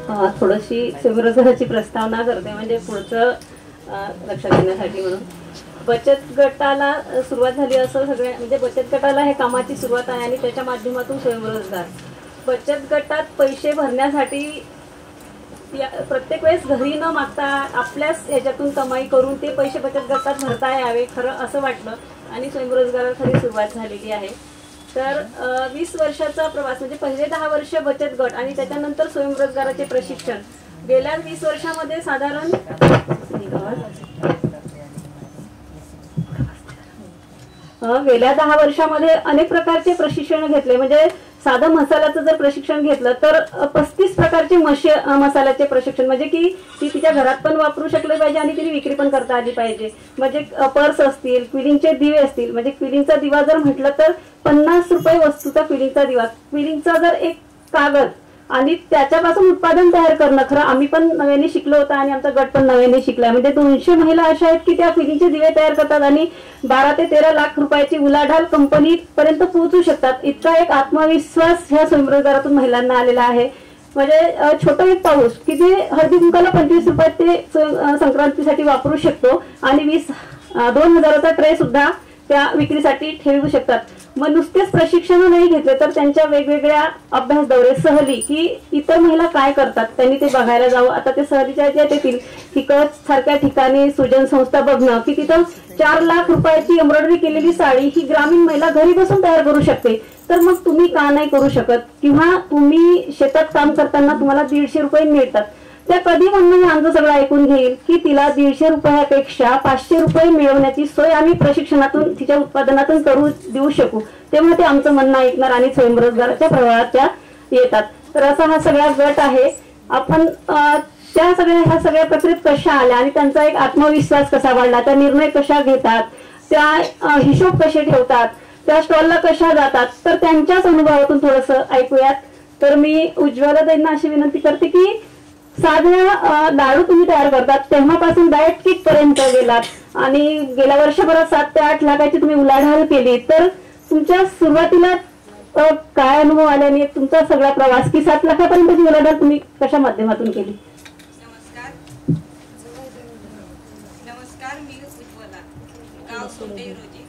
थोडीशी स्वयंरोजगाराची प्रस्तावना करते, म्हणजे पुढचं लक्षात येण्यासाठी. म्हणून बचत गटाला सुरुवात झाली असं सगळे, म्हणजे बचत गटाला हे कामाची सुरुवात आहे आणि त्याच्या माध्यमातून स्वयंरोजगार. बचत गटात पैसे भरण्यासाठी प्रत्येक वेळेस घरी न मागता आपल्याच ह्याच्यातून कमाई करून ते पैसे बचत गटात भरता यावे खरं असं वाटलं आणि स्वयंरोजगाराला खरी सुरुवात झालेली आहे. तर 20 वर्षाचा प्रवास, म्हणजे पहिले 10 वर्ष बचत गट आणि त्याच्यानंतर स्वयंरोजगाराचे प्रशिक्षण. गेल्या 20 वर्षामध्ये साधारण गेल्या 10 वर्षामध्ये अनेक प्रकारचे प्रशिक्षण घेतले. म्हणजे साधं मसाल्याचं जर प्रशिक्षण घेतलं तर 35 प्रकारचे मसाल्याचे प्रशिक्षण, म्हणजे की ती तिच्या घरात पण वापरू शकले पाहिजे आणि तिने विक्री पण करता आली पाहिजे. म्हणजे पर्स असतील, क्विलिंगचे दिवे असतील, म्हणजे क्विलिंगचा दिवा जर म्हटलं तर 50 रुपये वस्तूचा क्विलिंगचा दिवा, क्विलिंगचा जर एक कागद आणि त्याच्यापासून उत्पादन तयार करणं. खरं आम्ही पण नव्याने शिकलो होतं आणि आमचा गट पण नव्याने शिकला. म्हणजे 200 महिला अशा आहेत की त्या क्विलिंगचे दिवे तयार करतात आणि 12 ते 13 लाख रुपयाची उलाढाल कंपनीपर्यंत पोहोचू शकतात. इतका एक आत्मविश्वास ह्या स्वयंरोजगारातून महिलांना आलेला आहे. म्हणजे छोटं एक पाऊस की जे हळदी कुंकाला 25 रुपयात ते संक्रांतीसाठी वापरू शकतो आणि 2000चा ट्रे सुद्धा त्या विक्रीसाठी ठेवू शकतात. मग नुसतेच प्रशिक्षण नाही घेतले तर त्यांच्या वेगवेगळ्या अभ्यास दौरे, सहली की इतर महिला काय करतात त्यांनी ते बघायला जावं. आता ते सहलीच्या याच्यात येतील की कच्छ सारख्या ठिकाणी सुजन संस्था बघणं की तिथं 4 लाख रुपयाची एम्ब्रॉयडरी केलेली साडी ही ग्रामीण महिला घरी बसून तयार करू शकते. तर मग तुम्ही का नाही करू शकत? किंवा तुम्ही शेतात काम करताना तुम्हाला 150 रुपये मिळतात, त्या कधी म्हणून आमचं सगळं ऐकून घेईल की तिला 150 रुपयापेक्षा 500 रुपये मिळवण्याची सोय आम्ही प्रशिक्षणातून तिच्या उत्पादनातून करू देऊ शकू. तेव्हा ते आमचं म्हणणं ऐकणार आणि स्वयंरोजगाराच्या प्रवाहात त्या येतात. तर असा हा सगळा गट आहे. आपण ह्या सगळ्या प्रक्रियेत कशा आल्या आणि त्यांचा एक आत्मविश्वास कसा वाढला, त्या निर्णय कशा घेतात, त्या हिशोब कसे ठेवतात, त्या स्टॉलला कशा जातात, तर त्यांच्याच अनुभवातून थोडंसं ऐकूयात. तर मी उज्ज्वलाताईंना अशी विनंती करते की साध्या लाडू तुम्ही तयार करतात तेव्हापासून डाएट किट पर्यंत गेलात आणि गेल्या वर्षभरात 7 ते 8 लाखाची तुम्ही उलाढाल केली. तर तुमच्या सुरुवातीला काय अनुभव आले आणि तुमचा सगळा प्रवास की 7 लाखापर्यंतची उलाढाल तुम्ही कशा माध्यमातून केली? नमस्कार, मी उज्ज्वला, गाव सोंडे रोजी.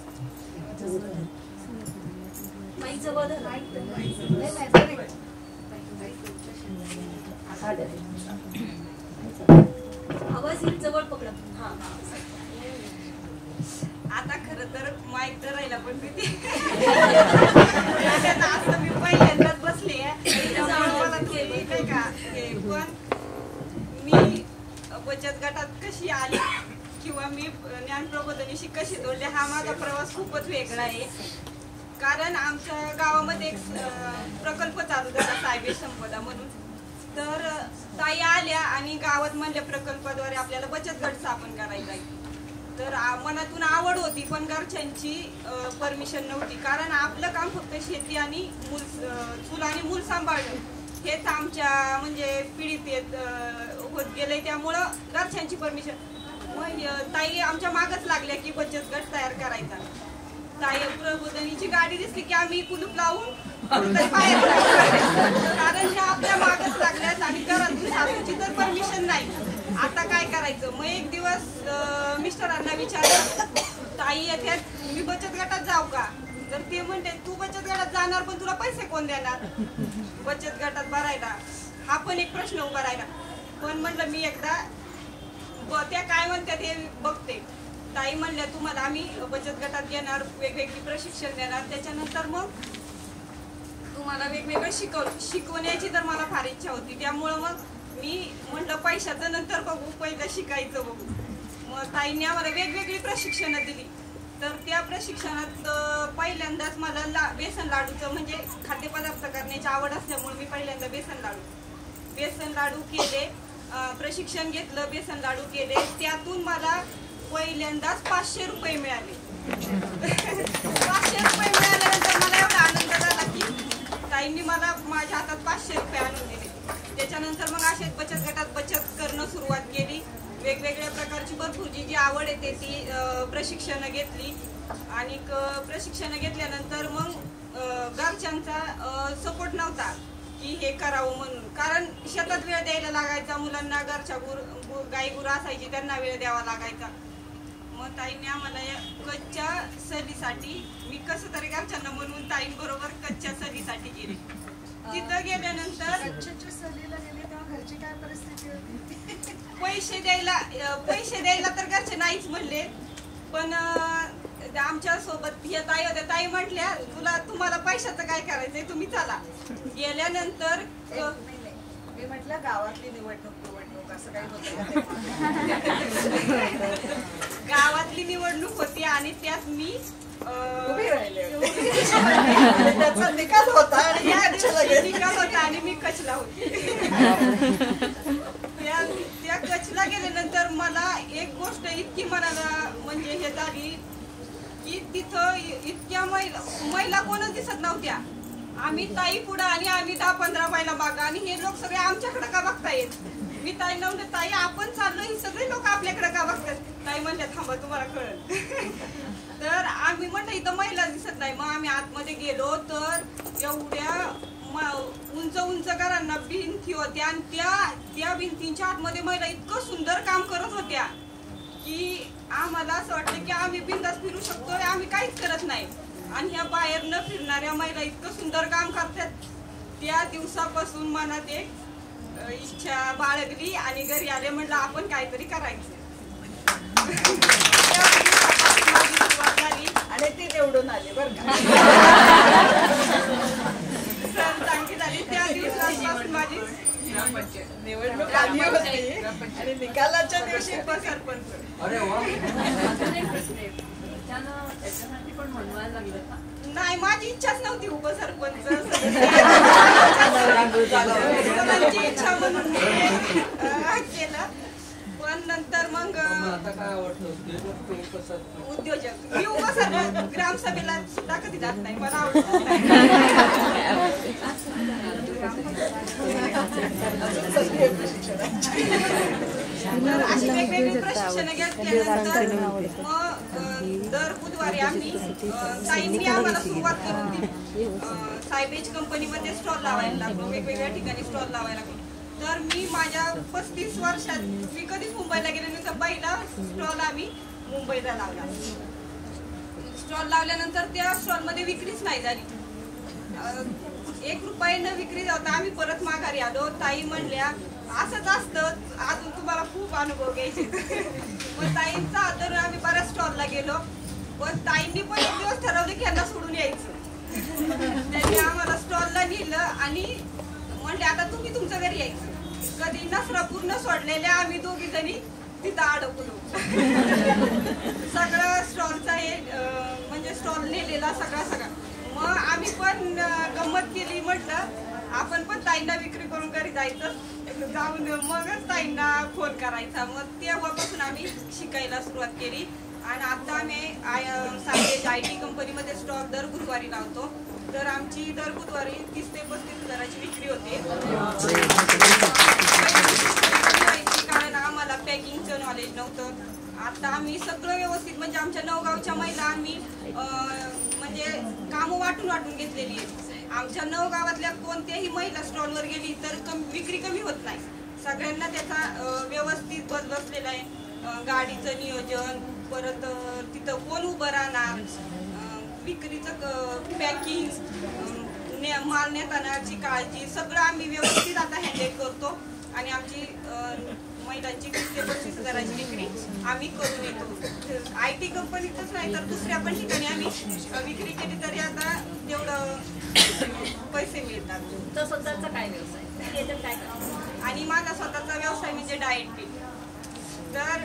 आवाज जवळ पकडा. आता खरं तर माईक तर राहिला पण भीती असं मी पहिल्यांदाच बसले मला केली नाही का. पण मी बचत गटात कशी आली किंवा मी ज्ञानप्रबोधिनीशी कशी जोडले हा माझा प्रवास खूपच वेगळा आहे. कारण आमच्या गावामध्ये एक प्रकल्प चालू झाला सायबे संपदा म्हणून. तर ताई आल्या आणि गावात म्हणल्या प्रकल्पाद्वारे आपल्याला बचत गट स्थापन करायचा आहे. तर मनातून आवड होती पण घरच्यांची परमिशन नव्हती. कारण आपलं काम फक्त शेती आणि चूल आणि मूल सांभाळणं हेच आमच्या म्हणजे पिढीत येत होत गेले. त्यामुळं घरच्यांची परमिशन मग ताई आमच्या मागच लागल्या की बचत गट तयार करायचा. ताई प्रबोधिनीची गाडी दिसली की आम्ही कुलूप लावून बाहेर कारण ह्या आपल्या मागच लागल्यात आणि घरातून सासूची तर परमिशन नाही. आता काय करायचं? मग एक दिवस मिस्टरांना विचारलं, ताई येतात मी बचत गटात जाऊ का? तर ते म्हणते तू बचत गटात जाणार पण तुला पैसे कोण देणार बचत गटात भरायला? हा पण एक प्रश्न उभा राहिला. पण म्हणलं मी एकदा त्या काय म्हणतात हे बघते. ताई म्हणल्या तुम्हाला आम्ही बचत गटात घेणार, वेगवेगळी प्रशिक्षण देणार, त्याच्यानंतर मग तुम्हाला वेगवेगळं शिकवण्याची तर मला फार इच्छा होती. त्यामुळं मग मी म्हटलं पैशाचं नंतर बघू, पहिलं शिकायचं बघू. मग ताईंनी आम्हाला वेगवेगळी प्रशिक्षणं दिली. तर त्या प्रशिक्षणात पहिल्यांदाच मला बेसन लाडूचं म्हणजे खाद्यपदार्थ करण्याची आवड असल्यामुळे मी पहिल्यांदा बेसन लाडू केले, प्रशिक्षण घेतलं, बेसन लाडू केले. त्यातून मला पहिल्यांदाच 500 रुपये मिळाले. 500 रुपये मिळाल्यानंतर मला एवढा आनंद झाला की ताईंनी मला माझ्या हातात 500 रुपये आणून दिले. त्याच्यानंतर मग असेच बचत गटात बचत करणं सुरुवात केली. वेगवेगळ्या प्रकारची भरपूर जी आवड येते ती प्रशिक्षणं घेतली आणि प्रशिक्षणं घेतल्यानंतर मग घरच्यांचा सपोर्ट नव्हता की हे करावं म्हणून, कारण शेतात वेळ द्यायला लागायचा, मुलांना घरच्या गाई गुरं असायची त्यांना वेळ द्यावा लागायचा. मग ताईने आम्हाला या कच्च्या सहलीसाठी, मी कसं तरी घरच्यांना म्हणून ताईंबरोबर कच्च्या सहलीसाठी गेले. तिथं गेल्यानंतर घरची काय परिस्थिती होती? पैसे द्यायला तर घरचे नाहीच म्हणले, पण आमच्या सोबत हे ताई होत्या. ताई म्हटल्या तुम्हाला पैशाचं काय करायचंय, तुम्ही चला. गेल्यानंतर मी म्हटलं गावातली निवडणूक असं काही होतं. गावातली निवडणूक होती आणि त्यात मी उभी राहिले. त्याचा निकाल होता आणि मी कचला होती. त्या कचला गेल्यानंतर मला एक गोष्ट इतकी मनाला म्हणजे हे झाली की तिथं इतक्या महिला कोणच दिसत नव्हत्या. आम्ही ताई पुढं आणि आम्ही 10-15 महिला मागं, आणि हे लोक सगळे आमच्याकडे का बघतायत. मी ताई म्हणते ताई आपण चाललो, ही सगळे लोक आपल्याकडे का बघतात. ताई म्हणल्या थांबा तुम्हाला कळलं. तर आम्ही म्हटलं इथं महिला दिसत नाही. मग आम्ही आतमध्ये गेलो तर एवढ्या उंच उंच घरांना भिंती होत्या आणि त्या भिंतींच्या आतमध्ये महिला इतकं सुंदर काम करत होत्या की आम्हाला असं वाटतं की आम्ही बिंदास फिरू शकतोय, आम्ही काहीच करत नाही. आणि ह्या बाहेर न फिरणाऱ्या महिला इतकं सुंदर काम करतात. त्या दिवसापासून मनात एक इच्छा बाळगली आणि घरी आले म्हटलं आपण काहीतरी करायचं. सुरुवात झाली आणि ती निवडून आली बरं का. चांगली झाली. त्या दिवसापासून माझी निवडणूक आली होती आणि निकालाच्या दिवशी उपसरपंच. नाही माझी इच्छाच नव्हती उपसरपंच. मुलांची इच्छा म्हणून केलं. पण नंतर मग उद्योजक मी उपसरपंच ग्रामसभेला सुद्धा कधी जात नाही, मला आवडत. तर अशी वेगवेगळी प्रशिक्षण घेतल्यानंतर मग दर बुधवारी आम्ही ताईंनी आम्हाला सुरुवात करून दिली. सायबेज कंपनीमध्ये स्टॉल लावायला लागलो, वेगवेगळ्या ठिकाणी स्टॉल लावायला लागलो. तर मी माझ्या 35 वर्षात मी कधीच मुंबईला गेले नाही, तर पहिला स्टॉल आम्ही मुंबईला लावला. स्टॉल लावल्यानंतर त्या स्टॉलमध्ये विक्रीच नाही झाली. 1 रुपयानं विक्री जाता आम्ही परत माघारी आलो. ताई म्हणल्या असंच असतं, अजून तुम्हाला खूप अनुभव घ्यायचे. मग ताईंचा आदर आम्ही बऱ्याच स्टॉलला गेलो, पण ताईंनी पण एक दिवस ठरवलं की यांना सोडून यायचं. त्यांनी आम्हाला स्टॉलला नेलं आणि म्हणले आता तुम्ही तुमच्या घरी यायचं. कधी नसरा पूर्ण सोडलेल्या आम्ही दोघी जणी तिथं अडकलो. सगळं स्टॉलचा हे म्हणजे स्टॉल नेलेला सगळा. मग आम्ही पण गंमत केली, म्हटलं आपण पण ताईंना विक्री करून घरी जायचं, जाऊन मगच ताईंना फोन करायचा. मग तेव्हापासून आम्ही शिकायला सुरुवात केली आणि आता आम्ही सायबेज IT कंपनीमध्ये स्टॉक दर गुरुवारी लावतो. तर आमची दर बुधवारी 30 ते 35 हजाराची विक्री होते. कारण आम्हाला पॅकिंगचं नॉलेज नव्हतं. आता आम्ही सगळं व्यवस्थित, म्हणजे आमच्या नवगावच्या महिला आम्ही म्हणजे कामं वाटून घेतलेली आहेत. आमच्या नवगावातल्या कोणत्याही महिला स्टॉलवर गेली तर विक्री कमी होत नाही. सगळ्यांना त्याचा व्यवस्थित बसलेला आहे. गाडीचं नियोजन, परत तिथं कोण उभं राहणार, विक्रीचं पॅकिंग, माल नेतानाची काळजी, सगळं आम्ही व्यवस्थित आता हँडल करतो. आणि आमची महिलांची 20 ते 25 हजाराची विक्री आम्ही करून येतो. IT कंपनीतच नाही तर दुसऱ्या पण ठिकाणी आम्ही विक्री केली तरी आता तेवढं पैसे मिळतात. तुमचा स्वतःचा काय व्यवसाय काय? आणि माझा स्वतःचा व्यवसाय म्हणजे डाएट किट. तर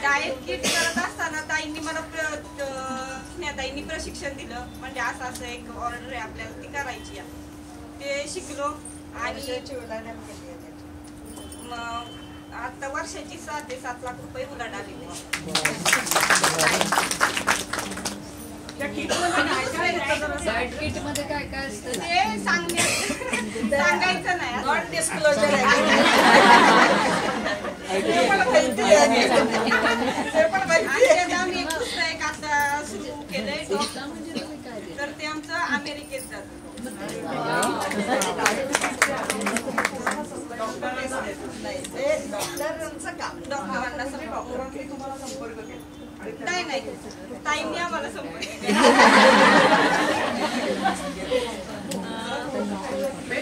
डाएट किट करत असताना ताईंनी मला ताईंनी प्रशिक्षण दिलं. म्हणजे असं एक ऑर्डर आहे आपल्याला ती करायची आहे, ते शिकलो. आणि मग आता वर्षाची 7 ते 7 लाख रुपये उलाढ आलेले. ते सांगायचं नाही, नॉट डिस्क्लोजर आहे. आम्ही एक दुसरं एक आता सुरू केलंय देतात. डॉक्टरांचं काम, डॉक्टरांना डॉक्टरांनी तुम्हाला संपर्क केला? नाही ताईंनी आम्हाला संपर्क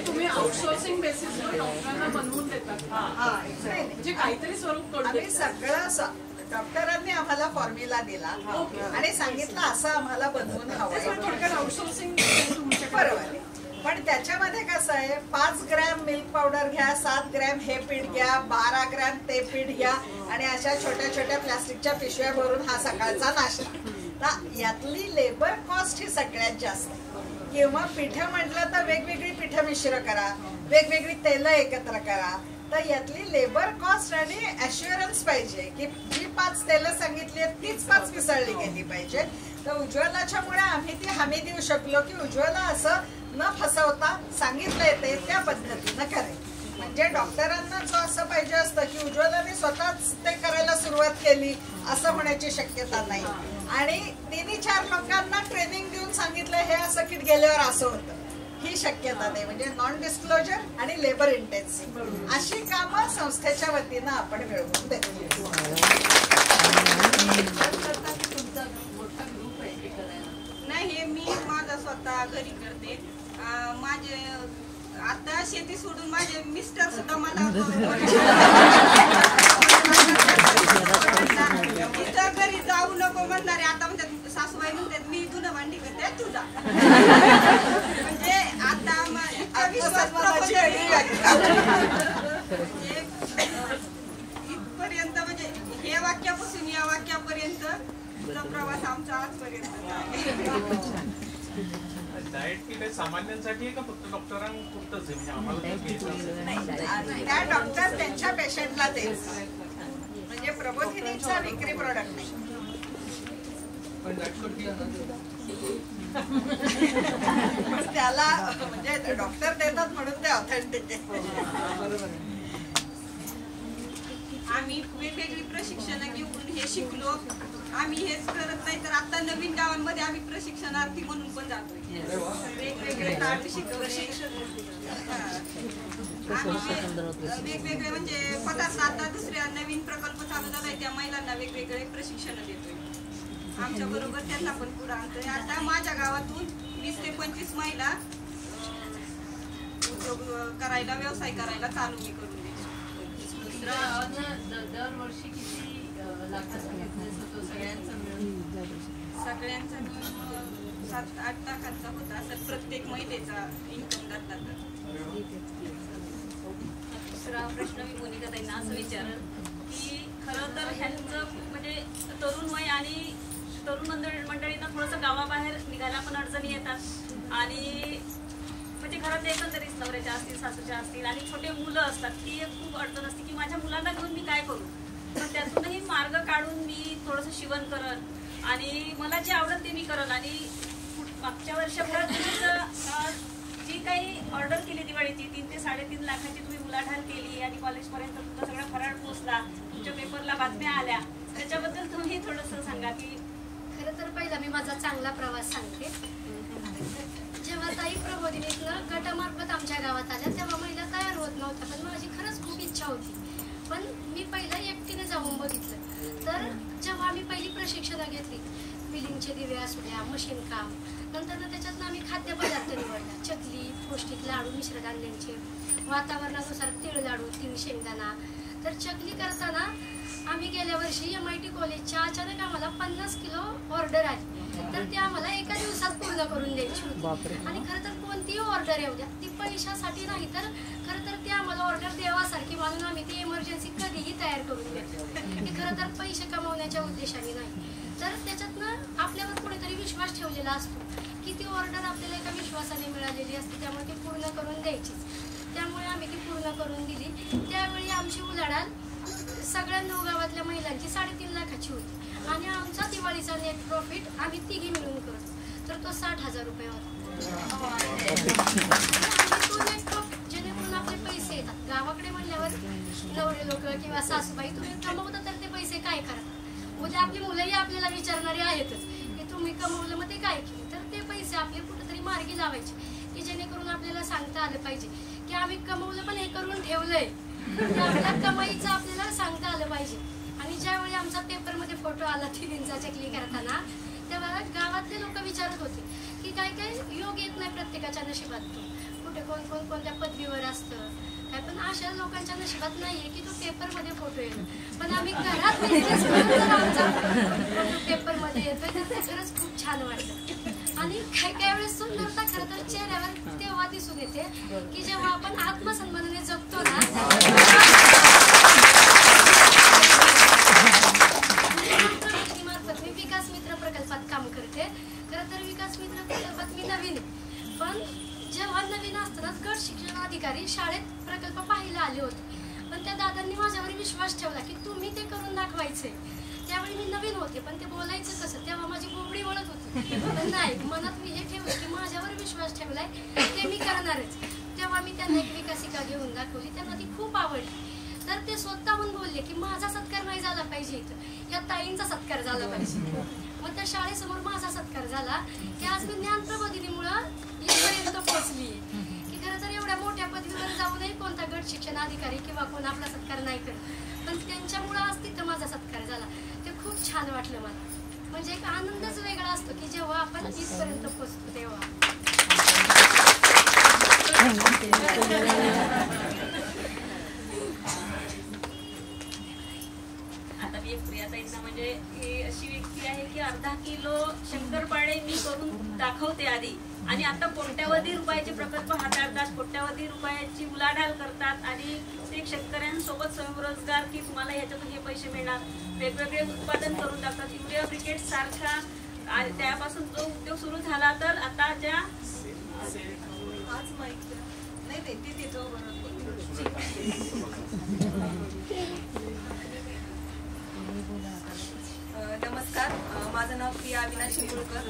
तुम्ही आउटसोर्सिंग बेसिसवर डॉक्टरांना बनवून देतात, म्हणजे काहीतरी स्वरूप आम्ही सगळं डॉक्टरांनी आम्हाला फॉर्म्युला दिला आणि सांगितलं असं आम्हाला बनवून हवं. थोडक्यात आउटसोर्सिंग बरोबर आहे. पण त्याच्यामध्ये कसं आहे, 5 ग्रॅम मिल्क पावडर घ्या, 7 ग्रॅम हे पीठ घ्या, 12 ग्रॅम ते पीठ घ्या आणि अशा छोट्या छोट्या प्लास्टिकच्या पिशव्या भरून हा सकाळचा नाश्ता. तर यातली लेबर कॉस्ट ही सगळ्यात जास्त. किंवा पिठं म्हटलं तर वेगवेगळी पिठं मिश्र करा, वेगवेगळी तेलं एकत्र करा. तर यातली लेबर कॉस्ट आणि ॲश्युरन्स पाहिजे की जी 5 तेलं सांगितली आहेत तीच 5 मिसळली गेली पाहिजे. तर उज्ज्वलाच्यामुळे आम्ही ती हमी देऊ शकलो की उज्ज्वला असं न फसवता सांगितलंय ते त्या पद्धतीनं करेल. म्हणजे डॉक्टरांना जो असं पाहिजे असतं की उज्ज्वलाने स्वतःच ते करायला सुरुवात केली असं होण्याची शक्यता नाही. आणि 3-4 लोकांना ट्रेनिंग देऊन सांगितलं हे असं किट गेल्यावर असं होतं, ही शक्यता नाही. म्हणजे नॉन डिस्क्लोजर आणि लेबर इंटेन्सिव्ह अशी कामं संस्थेच्या वतीनं आपण मिळवून देतो. नाही, हे मी माझा स्वतः घरी करते. माझे आता शेती सोडून माझे मिस्टर सुद्धा मला मिस्टर घरी जाऊ नको म्हणणारे आता म्हणतात, सासूबाई म्हणतात मी धुणं भांडी करते तुझा. म्हणजे आता इतका विश्वास इथपर्यंत, म्हणजे हे वाक्यापासून या वाक्यापर्यंत प्रवास आमचा आजपर्यंत. डाएट की काही सामान्यांसाठी आहे का फक्त डॉक्टरांपुरतंच आहे? आम्हाला त्या डॉक्टर त्यांच्या पेशंटला देत, म्हणजे प्रबोधिनीचा विक्री प्रोडक्ट नाही. पण त्याला म्हणजे डॉक्टर देतात म्हणून ते ऑथेंटिक आहे. आम्ही वेगवेगळी प्रशिक्षण घेऊन हे शिकलो. आम्ही हेच करत नाही तर आता नवीन गावांमध्ये आम्ही प्रशिक्षणार्थी म्हणून पण जातोय. वेगवेगळे ताट शिकवले आम्ही, वेगवेगळे म्हणजे पदार्थ. आता दुसऱ्या नवीन प्रकल्प चालू झालाय त्या महिलांना वेगवेगळे प्रशिक्षण देतोय. आमच्या बरोबर त्यांना पण पुढे आणतोय. आता माझ्या गावातून 20 ते 25 महिला उद्योग करायला, व्यवसाय करायला चालू मी करून देतो. दरवर्षी किती लाखाचा बिझनेस होतो सगळ्यांचा मिळून? सगळ्यांचा मिळून 7-8 लाखांचा होता असं प्रत्येक महिलेचा इन्कम धरला तर. दुसरा प्रश्न मी मोनिकाताईंना असं विचारल की खरं तर ह्यांचं म्हणजे तरुण आणि तरुण मंडळींना थोडंसं गावाबाहेर निघायला पण अडचणी येतात आणि म्हणजे घरात एकंदरीत नवऱ्याच्या असतील, सासूच्या असतील आणि छोटे मुलं असतात की एक खूप अडचण असते की माझ्या मुलांना घेऊन मी काय करू. तर त्यातूनही मार्ग काढून मी थोडंसं शिवण करल आणि मला जे आवडत ते मी करल. आणि मागच्या वर्षभरात जी काही ऑर्डर केली दिवाळीची 3 ते 3.5 लाखाची तुम्ही उलाढाल केली आणि कॉलेजपर्यंत तुमचा सगळा फराळ पोचला, तुमच्या पेपरला बातम्या आल्या, त्याच्याबद्दल तुम्ही थोडंसं सांगा. की खरं तर पहिला मी माझा चांगला प्रवास सांगते. जेव्हा ताई प्रबोधिनीतनं गटामार्फत आमच्या गावात आल्या तेव्हा महिला तयार होत नव्हत्या, पण माझी खरंच खूप इच्छा होती. पण मी पहिलं एकटीने जाऊन बघितलं. तर जेव्हा आम्ही पहिली प्रशिक्षणं घेतली, बिलिंगचे दिवे असू द्या, मशीन काम, नंतर त्याच्यातनं आम्ही खाद्यपदार्थ निवडला. चकली, पौष्टिक लाडू, मिश्र धान्यांचे, वातावरणानुसार तीळ लाडू, तीळ शेंगदाणा. तर चकली करताना आम्ही गेल्या वर्षी MIT कॉलेजच्या अचानक आम्हाला 50 किलो ऑर्डर आली. तर ते आम्हाला एका दिवसात पूर्ण करून द्यायची होती. आणि खरं तर कोणतीही ऑर्डर येऊ द्या, ती पैशासाठी नाही तर खरं तर ती आम्हाला ऑर्डर देवासारखी म्हणून आम्ही ती इमर्जन्सी कधीही तयार करून देतो. की खरं तर पैसे कमवण्याच्या उद्देशाने नाही. तर त्याच्यातनं आपल्यावर कुणीतरी विश्वास ठेवलेला असतो की ती ऑर्डर आपल्याला एका विश्वासाने मिळालेली असते, त्यामुळे ती पूर्ण करून द्यायचीच. त्यामुळे आम्ही ती पूर्ण करून दिली. त्यावेळी आमची उलाढाल सगळ्या 9 गावातल्या महिलांची 3.5 लाखाची होती आणि आमचा दिवाळीचा नेट प्रॉफिट आम्ही तिघी मिळून करतो तर तो 60,000 रुपये होता. तो नेट प्रॉफिट जेणेकरून आपले पैसे येतात. गावाकडे म्हणल्यावर नवरे लोक किंवा सासूबाई तुम्ही कमवता तर ते पैसे काय करतात. उद्या आपली मुलंही आपल्याला विचारणारी आहेतच की तुम्ही कमवलं मग ते काय केलं. तर ते पैसे आपले कुठेतरी मार्गी लावायचे. जेणेकरून आपल्याला सांगता आलं पाहिजे की आम्ही कमवलं पण हे करून ठेवलंय, आपल्या कमाईचं आपल्याला सांगता आलं पाहिजे. आणि ज्यावेळी आमचा पेपरमध्ये फोटो आला तिघींचा चकली करताना, तेव्हा गावातले लोक विचारत होते की काय काय योग येत नाही प्रत्येकाच्या नशिबात, कुठे कोण कोण कोणत्या पदवीवर असतं काय, पण अशा लोकांच्या नशिबात नाहीये की तो पेपरमध्ये फोटो येतो. पण आम्ही घरात आमचा फोटो पेपरमध्ये येतोय तर ते खरंच खूप छान वाटतं. आणि काही काही वेळेस सुंदरता खरं तर चेहऱ्यावर तेव्हा दिसून येते की जेव्हा आपण आत्मसन्मानाने जगतो ना. मी विकास मित्र प्रकल्पात काम करते. खरं तर विकास मित्र प्रकल्पात मी नवीन, पण जेव्हा नवीन असतानाच गट शिक्षण अधिकारी शाळेत प्रकल्प पाहायला आले होते. पण त्या दादांनी माझ्यावर विश्वास ठेवला की तुम्ही ते करून दाखवायचे. त्यावेळी मी नवीन होते, पण ते बोलायचं कसं तेव्हा माझी बोबडी वळत होती. पण नाही, मनात मी हे ठेवलं की माझ्यावर विश्वास ठेवलाय ते मी करणारच. तेव्हा मी त्यांना एक विकासिका घेऊन दाखवली, त्यांना ती खूप आवडली. तर ते स्वतःहून बोलले की माझा सत्कार नाही झाला पाहिजे, इथं या ताईंचा सत्कार झाला पाहिजे. मग त्या शाळेसमोर माझा सत्कार झाला की आज मी ज्ञान प्रबोधिनीमुळं इथपर्यंत पोहोचली की खरं तर एवढ्या मोठ्या पदवीवर जाऊनही कोणता गट शिक्षण अधिकारी किंवा कोण आपला सत्कार नाही करत, पण त्यांच्यामुळं आज तिथं माझा सत्कार झाला. ते खूप छान वाटलं मला. म्हणजे एक आनंदच वेगळा असतो की जेव्हा आपण इथपर्यंत पोहोचतो तेव्हा. आता मी एक प्रियाताईंना म्हणजे ही अशी व्यक्ती आहे की अर्धा किलो शंकरपाळे मी करून दाखवते आधी, आणि आता कोट्यावधी रुपयाचे प्रकल्प हाताळतात, कोट्यावधी रुपयाची उलाढाल करतात आणि प्रत्येक शेतकऱ्यांसोबत स्वयंरोजगार की तुम्हाला ह्याच्यातून हे पैसे मिळणार, वेगवेगळे उत्पादन करून टाकतात. युरिया ब्रिकेट सारखा त्यापासून जो उद्योग सुरू झाला तर आता ज्या आज माहिती नाही ती तिथं नमस्कार, माझं नाव प्रिया अविनाश शिंगुळकर.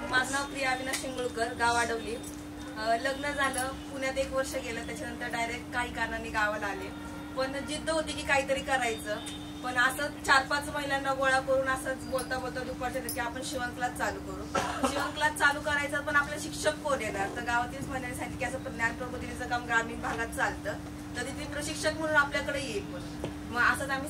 माझं नाव प्रिया अविनाश शिंगुळकर, गाव आडवली. लग्न झालं, पुण्यात 1 वर्ष गेलं, त्याच्यानंतर डायरेक्ट काही कारणांनी गावाला आले. पण जिद्द होती की काहीतरी करायचं. पण असं 4-5 महिलांना गोळा करून असंच बोलता बोलता दुपारच्या की आपण शिवण क्लास चालू करू. शिवण क्लास चालू करायचं, पण आपला शिक्षक कोण येणार? तर गावातीलच महिलांनी सांगितलं की असं ज्ञान प्रबोधिनीचं काम ग्रामीण भागात चालतं, तर तिथे प्रशिक्षक म्हणून आपल्याकडे येईल. मग असंच आम्ही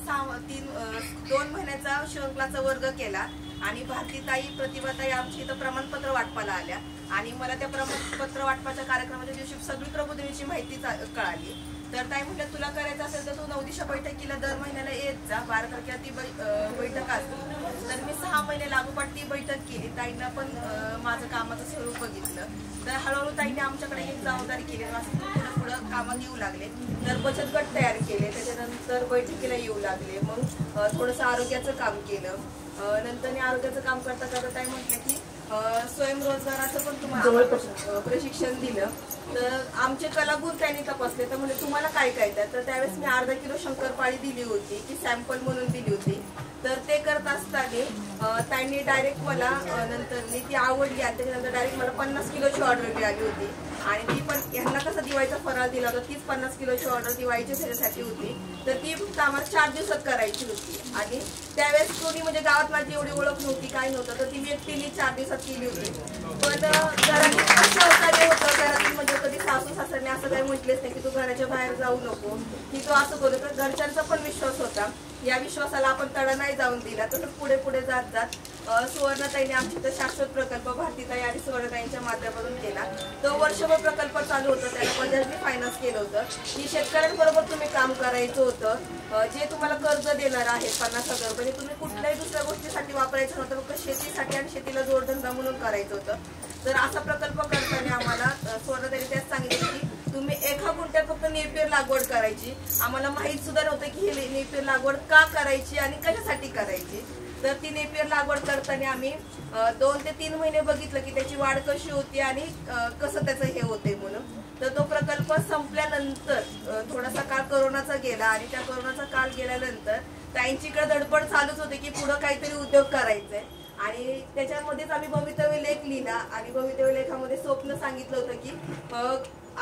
2 महिन्याचा शिवण क्लासचा वर्ग केला आणि भारतीताई, प्रतिभाताई आमची इथं प्रमाणपत्र वाटपाला आल्या आणि मला त्या प्रमाणपत्र वाटपाच्या कार्यक्रमाच्या दिवशी सगळी प्रबोधिनीची माहिती कळाली. तर ताई म्हटलं तुला करायचं असेल तर तू 9 दिवसा बैठकीला दर महिन्याला येत जा. 12 तारखेला ती बैठक असते. तर मी 6 महिने लागोपाठ ती बैठक केली. ताईंना पण माझं कामाचं स्वरूप बघितलं. तर हळूहळू ताईने आमच्याकडे एक जबाबदारी केली. असं पुढं पुढं कामात येऊ लागले. तर बचत गट तयार केले, त्याच्यानंतर बैठकीला येऊ लागले. मग थोडंसं आरोग्याचं काम केलं. नंतर आरोग्याचं काम करता करता ताई म्हटलं की स्वयंरोजगाराचं पण तुम्हाला प्रशिक्षण दिलं. तर आमचे कलागुण त्यांनी तपासले. तर म्हणजे तुम्हाला काय काय द्या. तर त्यावेळेस मी अर्धा किलो शंकरपाळी दिली होती, ती सॅम्पल म्हणून दिली होती. तर ते करत असताना त्यांनी डायरेक्ट मला नंतर ती आवडली आणि त्याच्यानंतर डायरेक्ट मला 50 किलोची ऑर्डर मिळाली होती. आणि ती पण ह्यांना कसा दिवाळीचा फराळ दिला होता, तीच 50 किलोची ऑर्डर दिवाळीच्या त्याच्यासाठी होती. तर ती फक्त आम्हाला 4 दिवसात करायची होती. आणि त्यावेळेस कोणी म्हणजे गावात माझी एवढी ओळख नव्हती, काय नव्हतं. तर ती मी एकटीने 4 दिवसात केली होती. पण घरातील सहकार्य होतं. घरातील म्हणजे कधी सासू सासऱ्याने असं काही म्हटलेच नाही की तू घराच्या बाहेर जाऊ नको, की तू असं करू. तर घरच्यांचा पण विश्वास होता. या विश्वासाला आपण तडा नाही जाऊन दिला. तसं पुढे पुढे जात जात सुवर्णताईने आमची तर शाश्वत प्रकल्प भारतीताई आणि सुवर्णताईंच्या माध्यमातून केला. तो वर्षभर प्रकल्प चालू होता. त्याला बजाजने फायनान्स केलं होतं की शेतकऱ्यांबरोबर तुम्ही काम करायचं होतं. जे तुम्हाला कर्ज देणार आहेत 50,000 रुपये, तुम्ही कुठल्याही दुसऱ्या गोष्टीसाठी वापरायचं नव्हतं, फक्त शेतीसाठी आणि शेतीला जोडधंदा म्हणून करायचं होतं. तर असा प्रकल्प करताना आम्हाला सुवर्णताईने त्याच सांगितलं की तुम्ही 1 गुंठ्यात फक्त नेपियर लागवड करायची. आम्हाला माहीत सुद्धा नव्हतं की ही नेपियर लागवड का करायची आणि कशासाठी करायची. तर ती नेपियर लागवड करताना आम्ही 2 ते 3 महिने बघितलं की त्याची वाढ कशी होती आणि कसं त्याचं हे होते म्हणून. तर तो प्रकल्प संपल्यानंतर थोडासा काळ कोरोनाचा गेला आणि त्या कोरोनाचा काळ गेल्यानंतर ताईंचीकडे धडपड चालूच होते की पुढे काहीतरी उद्योग करायचंय आणि त्याच्यामध्येच आम्ही भवितव्य लेख लिहिला आणि भवितव्य लेखामध्ये स्वप्न सांगितलं होतं की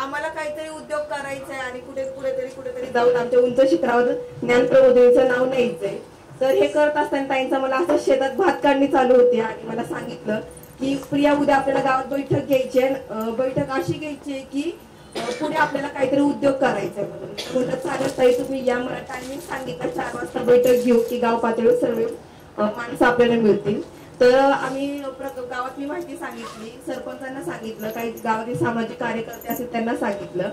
आम्हाला काहीतरी उद्योग करायचा आहे आणि कुठेतरी जाऊन आमच्या उंच शिखरावर ज्ञान प्रबोधिनीचं नाव न्यायचंय. तर हे करत असताना ताईंचा मला असं शेतात भात काढणी चालू होती आणि मला सांगितलं की प्रिया उद्या आपल्याला गावात बैठक घ्यायची आहे. बैठक अशी घ्यायची की पुढे आपल्याला काहीतरी उद्योग करायचा आहे म्हणून. म्हणलं चालेल ताई तुम्ही या, मला टायमिंग सांगितलं 4 वाजता बैठक घेऊ की गाव पातळीवर सर्व माणसं आपल्याला मिळतील. तर आम्ही गावातली माहिती सांगितली, सरपंचांना सांगितलं, काही गावातील सामाजिक कार्यकर्ते असतील त्यांना सांगितलं.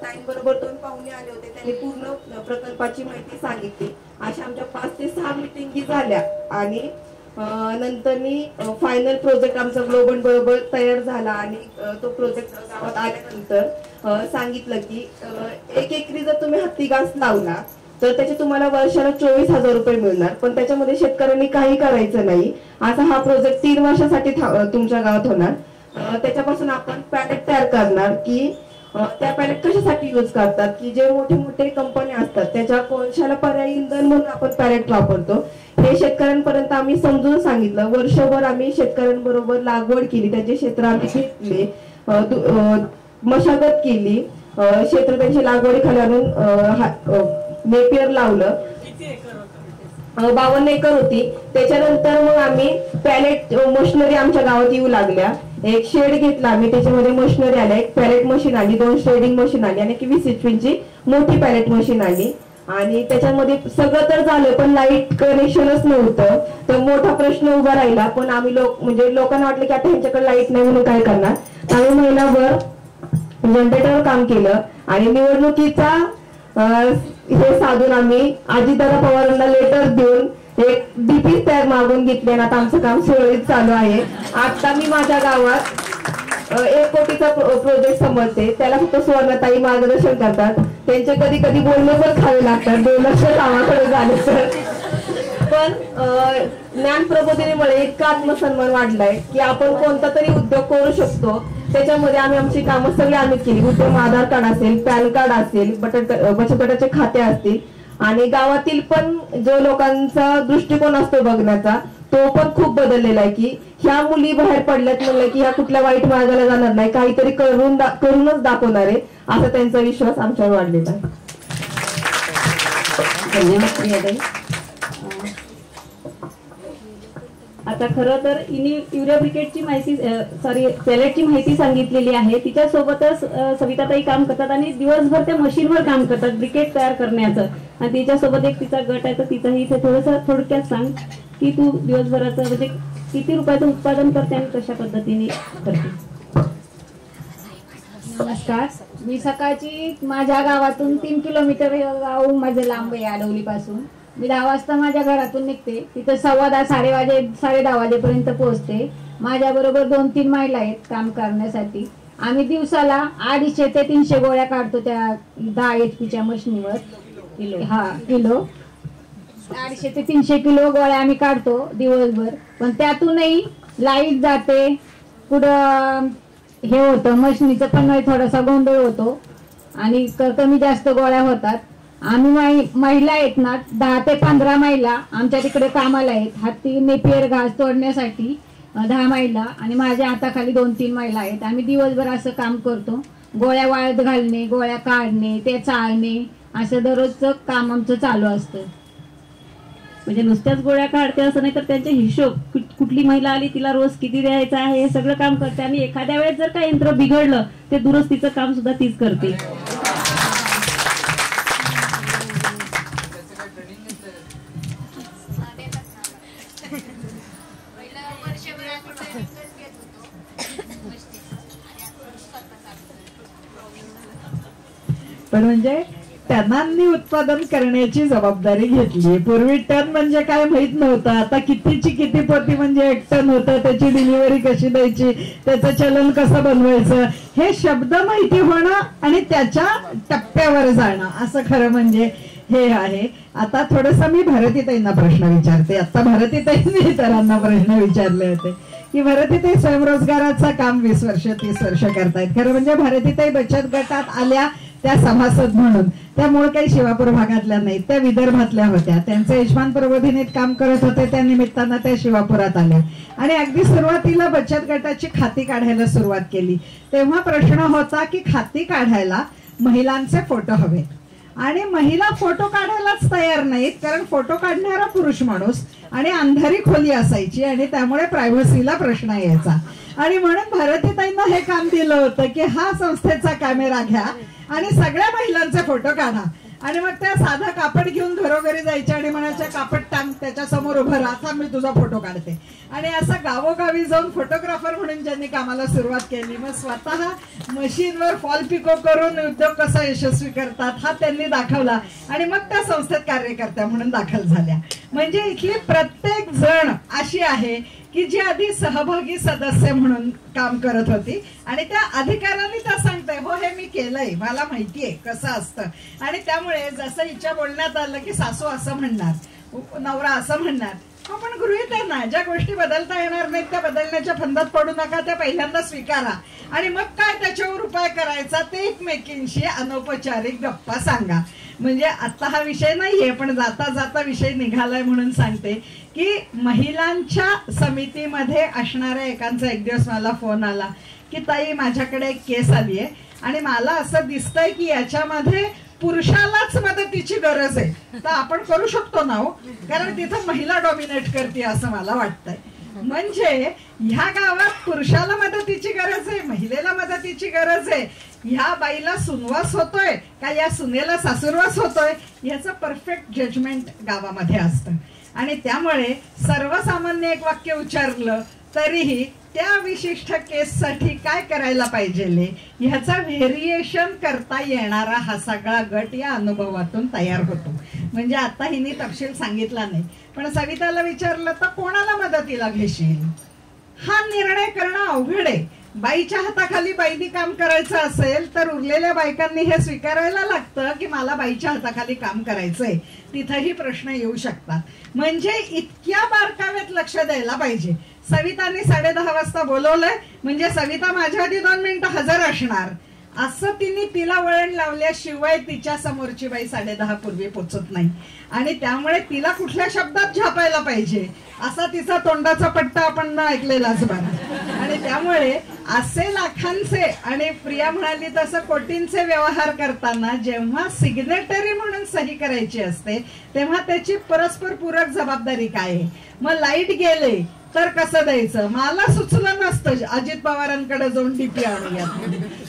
ताईंबरोबर 2 पाहुणे आले होते, त्यांनी पूर्ण प्रकल्पाची माहिती सांगितली. अशा आमच्या 5 ते 6 मिटिंगी झाल्या आणि नंतर मी फायनल प्रोजेक्ट आमचा ग्लोबल बरोबर तयार झाला आणि तो प्रोजेक्ट गावात आल्यानंतर सांगितलं की 1 एकरी जर तुम्ही हत्ती घास लावला तर त्याचे तुम्हाला वर्षाला 24,000 रुपये मिळणार, पण त्याच्यामध्ये शेतकऱ्यांनी काही करायचं नाही. असा हा प्रोजेक्ट 3 वर्षासाठी तुमच्या गावात होणार. त्याच्यापासून आपण पॅलेट तयार करणार की त्या पॅलेट कशासाठी यूज करतात की जे मोठे मोठे कंपन्या असतात त्याच्या कोळशाला पर्यायी इंधन म्हणून आपण पॅलेट वापरतो. हे शेतकऱ्यांपर्यंत आम्ही समजून सांगितलं. वर्षभर आम्ही शेतकऱ्यांबरोबर लागवड केली, त्याचे क्षेत्र आम्ही घेतले, मशागत केली, क्षेत्र त्यांची लागवडीखाली आणून नेपियर लावलं. 52 एकर होती. त्याच्यानंतर मग आम्ही पॅलेट मशिनरी आमच्या गावात येऊ लागल्या. एक शेड घेतला आम्ही, त्याच्यामध्ये मशिनरी आल्या, एक पॅलेट मशीन आली, 2 शेडिंग मशीन आली आणि 20 HP मोठी पॅलेट मशीन आली. आणि त्याच्यामध्ये सगळं तर झालं पण लाईट कनेक्शनच नव्हतं. तर मोठा प्रश्न उभा राहिला. पण आम्ही लोकांना वाटलं की आता ह्यांच्याकडे लाईट नाही म्हणून काय करणार. आम्ही महिनाभर जनरेटरवर काम केलं आणि निवडणुकीचा हे साधून आम्ही अजितदादा पवारांना लेटर देऊन एक डीपी तयार मागून घेतले आणि आता आमचं काम सुरळीत चालू आहे. आता मी माझ्या गावात 1 कोटीचा प्रोजेक्ट समजते, त्याला फक्त सुवर्णताई मार्गदर्शन करतात. त्यांचे कधी बोलणे पण खावे लागतात 2 लक्ष कामाकडे झाले तर. पण ज्ञान प्रबोधिनीमुळे इतका आत्मसन्मान वाढलाय की आपण कोणता तरी उद्योग करू शकतो. त्याच्यामध्ये आम्ही आमची कामं सगळी आम्ही केली. उद्योग आधार कार्ड असेल, पॅन कार्ड असेल, बचत गटाचे खाते असतील आणि गावातील पण जो लोकांचा दृष्टिकोन असतो बघण्याचा तो पण खूप बदललेला आहे की ह्या मुली बाहेर पडल्यात म्हणलं की ह्या कुठल्या वाईट मार्गाला जाणार नाही, काहीतरी करूनच दाखवणार आहे असा त्यांचा विश्वास आमच्यावर वाढलेला आहे. आता खरं तर युरिया ब्रिकेटची माहिती पॅलेटची माहिती सांगितलेली आहे. तिच्यासोबतच सविताताई काम करतात आणि दिवसभर त्या मशीनवर काम करतात ब्रिकेट तयार करण्याचं. आणि तिच्यासोबत एक तिचा गट आहे तर तिचाही इथे थोडक्यात सांग की तू दिवसभराचं म्हणजे किती रुपयाचं उत्पादन करते आणि कशा पद्धतीने करते. नमस्कार, मी सकाळची माझ्या गावातून 3 किलोमीटर गाव माझं लांब आहे आडवलीपासून. मी 10 वाजता माझ्या घरातून निघते, तिथं 10:15 साडे 10 वाजेपर्यंत पोहोचते. माझ्याबरोबर 2-3 महिला आहेत काम करण्यासाठी. आम्ही दिवसाला 250 ते 300 गोळ्या काढतो त्या 10 HP मशीनीवर. किलो 250 ते 300 किलो गोळ्या आम्ही काढतो दिवसभर. पण त्यातूनही लाईट जाते, पुढं हे होतं मशीनीचं पण थोडासा गोंधळ होतो आणि कमी जास्त गोळ्या होतात. आम्ही महिला आहेत ना 10 ते 15 महिला आमच्या तिकडे कामाला आहेत. हत्ती नेपियर घास तोडण्यासाठी 10 महिला आणि माझ्या हाताखाली 2-3 महिला आहेत. आम्ही दिवसभर असं काम करतो. गोळ्या वाळत घालणे, गोळ्या काढणे, ते चाळणे असं दररोजचं काम आमचं चालू असतं. म्हणजे नुसत्याच गोळ्या काढते असं नाही तर त्यांचे हिशोब कुठली महिला आली तिला रोज किती द्यायचं आहे हे सगळं काम करते. आणि एखाद्या वेळेस जर का यंत्र बिघडलं ते दुरुस्तीचं काम सुद्धा तीच करते. पण म्हणजे टनांनी उत्पादन करण्याची जबाबदारी घेतली. पूर्वी टन म्हणजे काय माहित नव्हतं. आता कितीची किती पोती म्हणजे 1 टन होतं, त्याची डिलिव्हरी कशी द्यायची, त्याचं चलन कसं बनवायचं हे शब्द माहिती होणं आणि त्याच्या टप्प्यावर जाणं असं खरं म्हणजे हे आहे. आता थोडस मी भारतीताईंना प्रश्न विचारते. आता भारतीताईंनी इतरांना प्रश्न विचारले होते की भारतीताई स्वयंरोजगाराचं काम 20 वर्ष 30 वर्ष करतायत. खरं म्हणजे भारतीताई बचत गटात आल्या त्या सभासद म्हणून, त्या मूळ काही शिवापूर भागातल्या नाहीत, त्या विदर्भातल्या होत्या. त्यांचे यजमान प्रबोधिनीत काम करत होते, त्या निमित्तानं त्या शिवापुरात आल्या आणि अगदी सुरुवातीला बचत गटाची खाती काढायला सुरुवात केली. तेव्हा प्रश्न होता की खाती काढायला महिलांचे फोटो हवेत आणि महिला फोटो काढायलाच तयार नाहीत, कारण फोटो काढणारा पुरुष माणूस आणि अंधारी खोली असायची आणि त्यामुळे प्रायव्हसीला प्रश्न यायचा. आणि म्हणून भारतीताईंना हे काम दिलं होतं की हा संस्थेचा कॅमेरा घ्या आणि सगळ्या महिलांचे फोटो काढा. आणि मग त्या साधा कापड घेऊन घरोघरी जायच्या आणि म्हणायच्या कापड टांग, त्याच्या समोर उभं राहा, मी तुझा फोटो काढते. आणि असं गावोगावी जाऊन फोटोग्राफर म्हणून ज्यांनी कामाला सुरुवात केली, मग स्वतः मशीनवर फॉल पिको करून उद्योग कसा यशस्वी करतात हा त्यांनी दाखवला आणि मग त्या संस्थेत कार्यकर्त्या म्हणून दाखल झाल्या. म्हणजे इथली प्रत्येक जण अशी आहे की जी आधी सहभागी सदस्य म्हणून काम करत होती आणि त्या अधिकाराने त्या सांगताय हो हे मी केलंय, मला माहितीये कसं असतं. आणि त्यामुळे जसं हिच्या बोलण्यात आलं की सासू असं म्हणणार, नवरा असं म्हणणार, आपण गृहीत आहे ना, ज्या गोष्टी बदलता येणार नाहीत त्या बदलण्याच्या फंदात पडू नका, त्या पहिल्यांदा स्वीकारा आणि मग काय त्याच्यावर उपाय करायचा ते एकमेकींशी अनौपचारिक गप्पा सांगा. म्हणजे आता हा विषय नाहीये पण जाता जाता विषय निघालाय म्हणून सांगते की महिलांच्या समितीमध्ये असणाऱ्या एकांचा एक दिवस मला फोन आला की ताई माझ्याकडे एक केस आली आहे आणि मला असं दिसतंय की याच्यामध्ये पुरुषालाच मदतीची गरज आहे, तर आपण करू शकतो ना हो, कारण तिथं महिला डॉमिनेट करते असं मला वाटतंय. म्हणजे ह्या गावात पुरुषाला मदतीची गरज आहे, महिलेला मदतीची गरज आहे, ह्या बाईला सुनवास होतोय का या सुनेला सासूरवास होतोय याचं परफेक्ट जजमेंट गावामध्ये असतं. आणि त्यामुळे सर्वसामान्य एक वाक्य उच्चारलं तरीही त्या विशिष्ट केससाठी काय करायला पाहिजे ह्याचा व्हेरिएशन करता येणारा हा सगळा गट या अनुभवातून तयार होतो. म्हणजे आता हिने तपशील सांगितला नाही पण सविताला विचारलं तर कोणाला मदतीला घेशील, हा निर्णय करणं अवघड आहे. बाईच्या हाताखाली बाईनी काम करायचं असेल तर उरलेल्या बायकांनी हे स्वीकारायला लागतं की मला बाईच्या हाताखाली काम करायचंय. तिथंही प्रश्न येऊ शकतात. म्हणजे इतक्या बारकाव्यात लक्ष द्यायला पाहिजे. सविताने 10:30 वाजता बोलवलंय म्हणजे सविता माझ्या आधी 2 मिनिटं हजर असणार असं तिला वळण लावल्याशिवाय तिच्या समोरची बाई 10:30 पूर्वी पोचत नाही. आणि त्यामुळे तिला कुठल्या शब्दात झापायला पाहिजे असा तिचा तोंडाचा पट्टा आपण न ऐकलेलाच बरा. आणि त्यामुळे असे लाखांचे आणि प्रिया म्हणाली तसं कोटींचे व्यवहार करताना जेव्हा सिग्नेटरी म्हणून सही करायची असते तेव्हा त्याची परस्पर पूरक जबाबदारी काय आहे. मग लाईट गेले तर कसं द्यायचं, मला सुचलं नसतं अजित पवारांकडे जाऊन डीपी आणूया,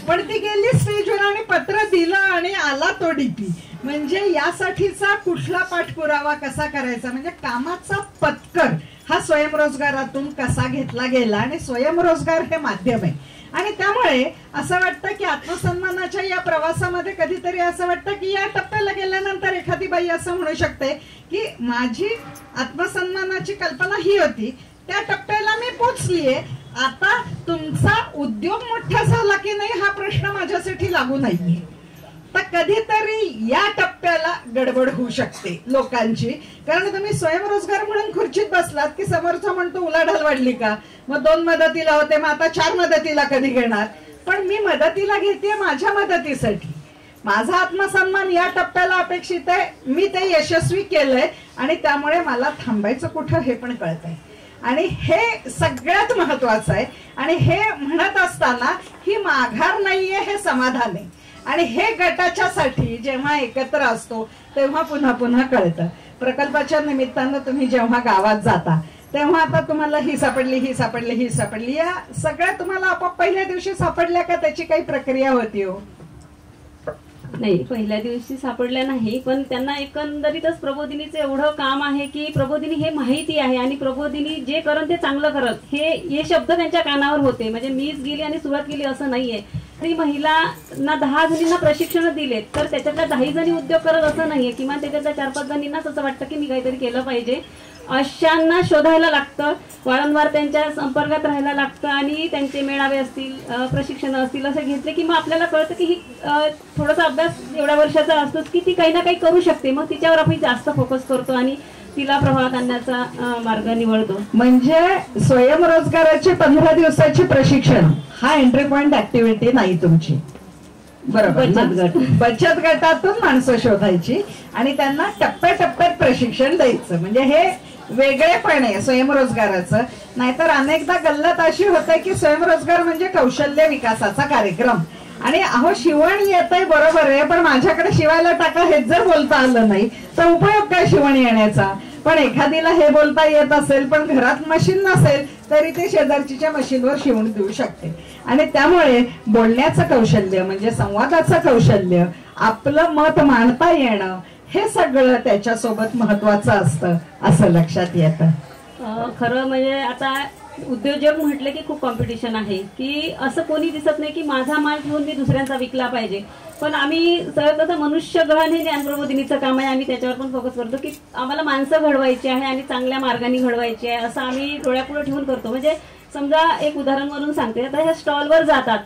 पण ती गेली स्टेजवर आणि पत्र दिलं आणि आला तो डीपी. म्हणजे यासाठीचा कुठला पाठपुरावा कसा करायचा, म्हणजे कामाचा पत्कर हा स्वयंरोजगारातून कसा घेतला गेला आणि स्वयंरोजगार हे माध्यम आहे. आणि त्यामुळे असं वाटतं की आत्मसन्मानाच्या या प्रवासामध्ये कधीतरी असं वाटतं की या टप्प्याला गेल्यानंतर एखादी बाई असं म्हणू शकते की माझी आत्मसन्मानाची कल्पना ही होती, त्या टप्प्याला मी पोचलीये, आता तुमचा उद्योग मोठा झाला की नाही हा प्रश्न माझ्यासाठी लागू नाहीये. तर कधीतरी या टप्प्याला गडबड होऊ शकते लोकांची, कारण तुम्ही स्वयंरोजगार म्हणून खुर्चीत बसलात की समोरचा म्हणतो उलाढाल वाढली का, मग 2 मदतीला होते मग आता 4 मदतीला कधी घेणार. पण मी मदतीला घेते माझ्या मदतीसाठी, माझा आत्मसन्मान या टप्प्याला अपेक्षित आहे, मी ते यशस्वी केलंय आणि त्यामुळे मला थांबायचं कुठं हे पण कळतंय. आणि हे सगळ्यात महत्वाचं आहे. आणि हे म्हणत असताना ही माघार नाहीये हे समाधान आहे. आणि हे गटाच्यासाठी जेव्हा एकत्र असतो तेव्हा पुन्हा पुन्हा कळतं. प्रकल्पाच्या निमित्तानं तुम्ही जेव्हा गावात जाता तेव्हा आता तुम्हाला ही सापडली ही सापडली ही सापडली, या सगळ्या तुम्हाला आपोआप पहिल्या दिवशी सापडल्या का त्याची काही प्रक्रिया होती हो? नाही, पहिल्या दिवशी सापडल्या नाही, पण त्यांना एकंदरीतच प्रबोधिनीचं एवढं काम आहे की प्रबोधिनी हे माहिती आहे आणि प्रबोधिनी जे करत ते चांगलं करत हे शब्द त्यांच्या कानावर होते. म्हणजे मीच गेली आणि सुरुवात केली असं नाहीये. तरी महिलांना 10 जणींना प्रशिक्षण दिलेत तर त्याच्यातल्या 10 जणी उद्योग करत असं नाहीये, किमान त्याच्यातल्या 4-5 जणींनाच असं वाटतं की मी काहीतरी केलं पाहिजे. अशांना शोधायला लागतं, वारंवार त्यांच्या संपर्कात राहायला लागतं आणि त्यांचे मेळावे असतील, प्रशिक्षण असतील असं घेतले की मग आपल्याला कळतं की ही थोडासा अभ्यास एवढ्या वर्षाचा असतोच की ती काही ना काही करू शकते. मग तिच्यावर आपण जास्त फोकस करतो आणि तिला प्रभावात आणण्याचा मार्ग निवडतो. म्हणजे स्वयंरोजगाराची 15 दिवसाची प्रशिक्षण हा एंट्री पॉइंट ऍक्टिव्हिटी नाही तुमची, बरोबर? बचत गटातून माणसं शोधायची आणि त्यांना टप्प्याटप्प्यात प्रशिक्षण द्यायचं, म्हणजे हे वेगळेपण आहे स्वयंरोजगाराचं. नाहीतर अनेकदा गल्लत अशी होते की स्वयंरोजगार म्हणजे कौशल्य विकासाचा कार्यक्रम. आणि अहो शिवण येतंय बरोबर आहे, पण माझ्याकडे शिवायला टाका हेच जर बोलता आलं नाही तर उपयोग काय शिवण येण्याचा? पण एखादीला हे बोलता येत असेल पण घरात मशीन नसेल तरी ते शेजारच्या मशीनवर शिवून देऊ शकते. आणि त्यामुळे बोलण्याचं कौशल्य म्हणजे संवादाचं कौशल्य, आपलं मत मांडता येणं, हे सगळं त्याच्यासोबत महत्वाचं असतं असं लक्षात येतं. खरं म्हणजे आता उद्योजक म्हटले की खूप कॉम्पिटिशन आहे, की असं कोणी दिसत नाही की माझा माल घेऊन मी दुसऱ्यांचा विकला पाहिजे. पण आम्ही सहज मनुष्यगळण हे ज्ञानप्रबोधिनीचं काम आहे, आम्ही त्याच्यावर पण फोकस करतो की आम्हाला माणसं घडवायची आहे आणि चांगल्या मार्गाने घडवायची आहे असं आम्ही डोळ्यापुढे ठेवून करतो. म्हणजे समजा एक उदाहरण म्हणून सांगते, आता ह्या स्टॉलवर जातात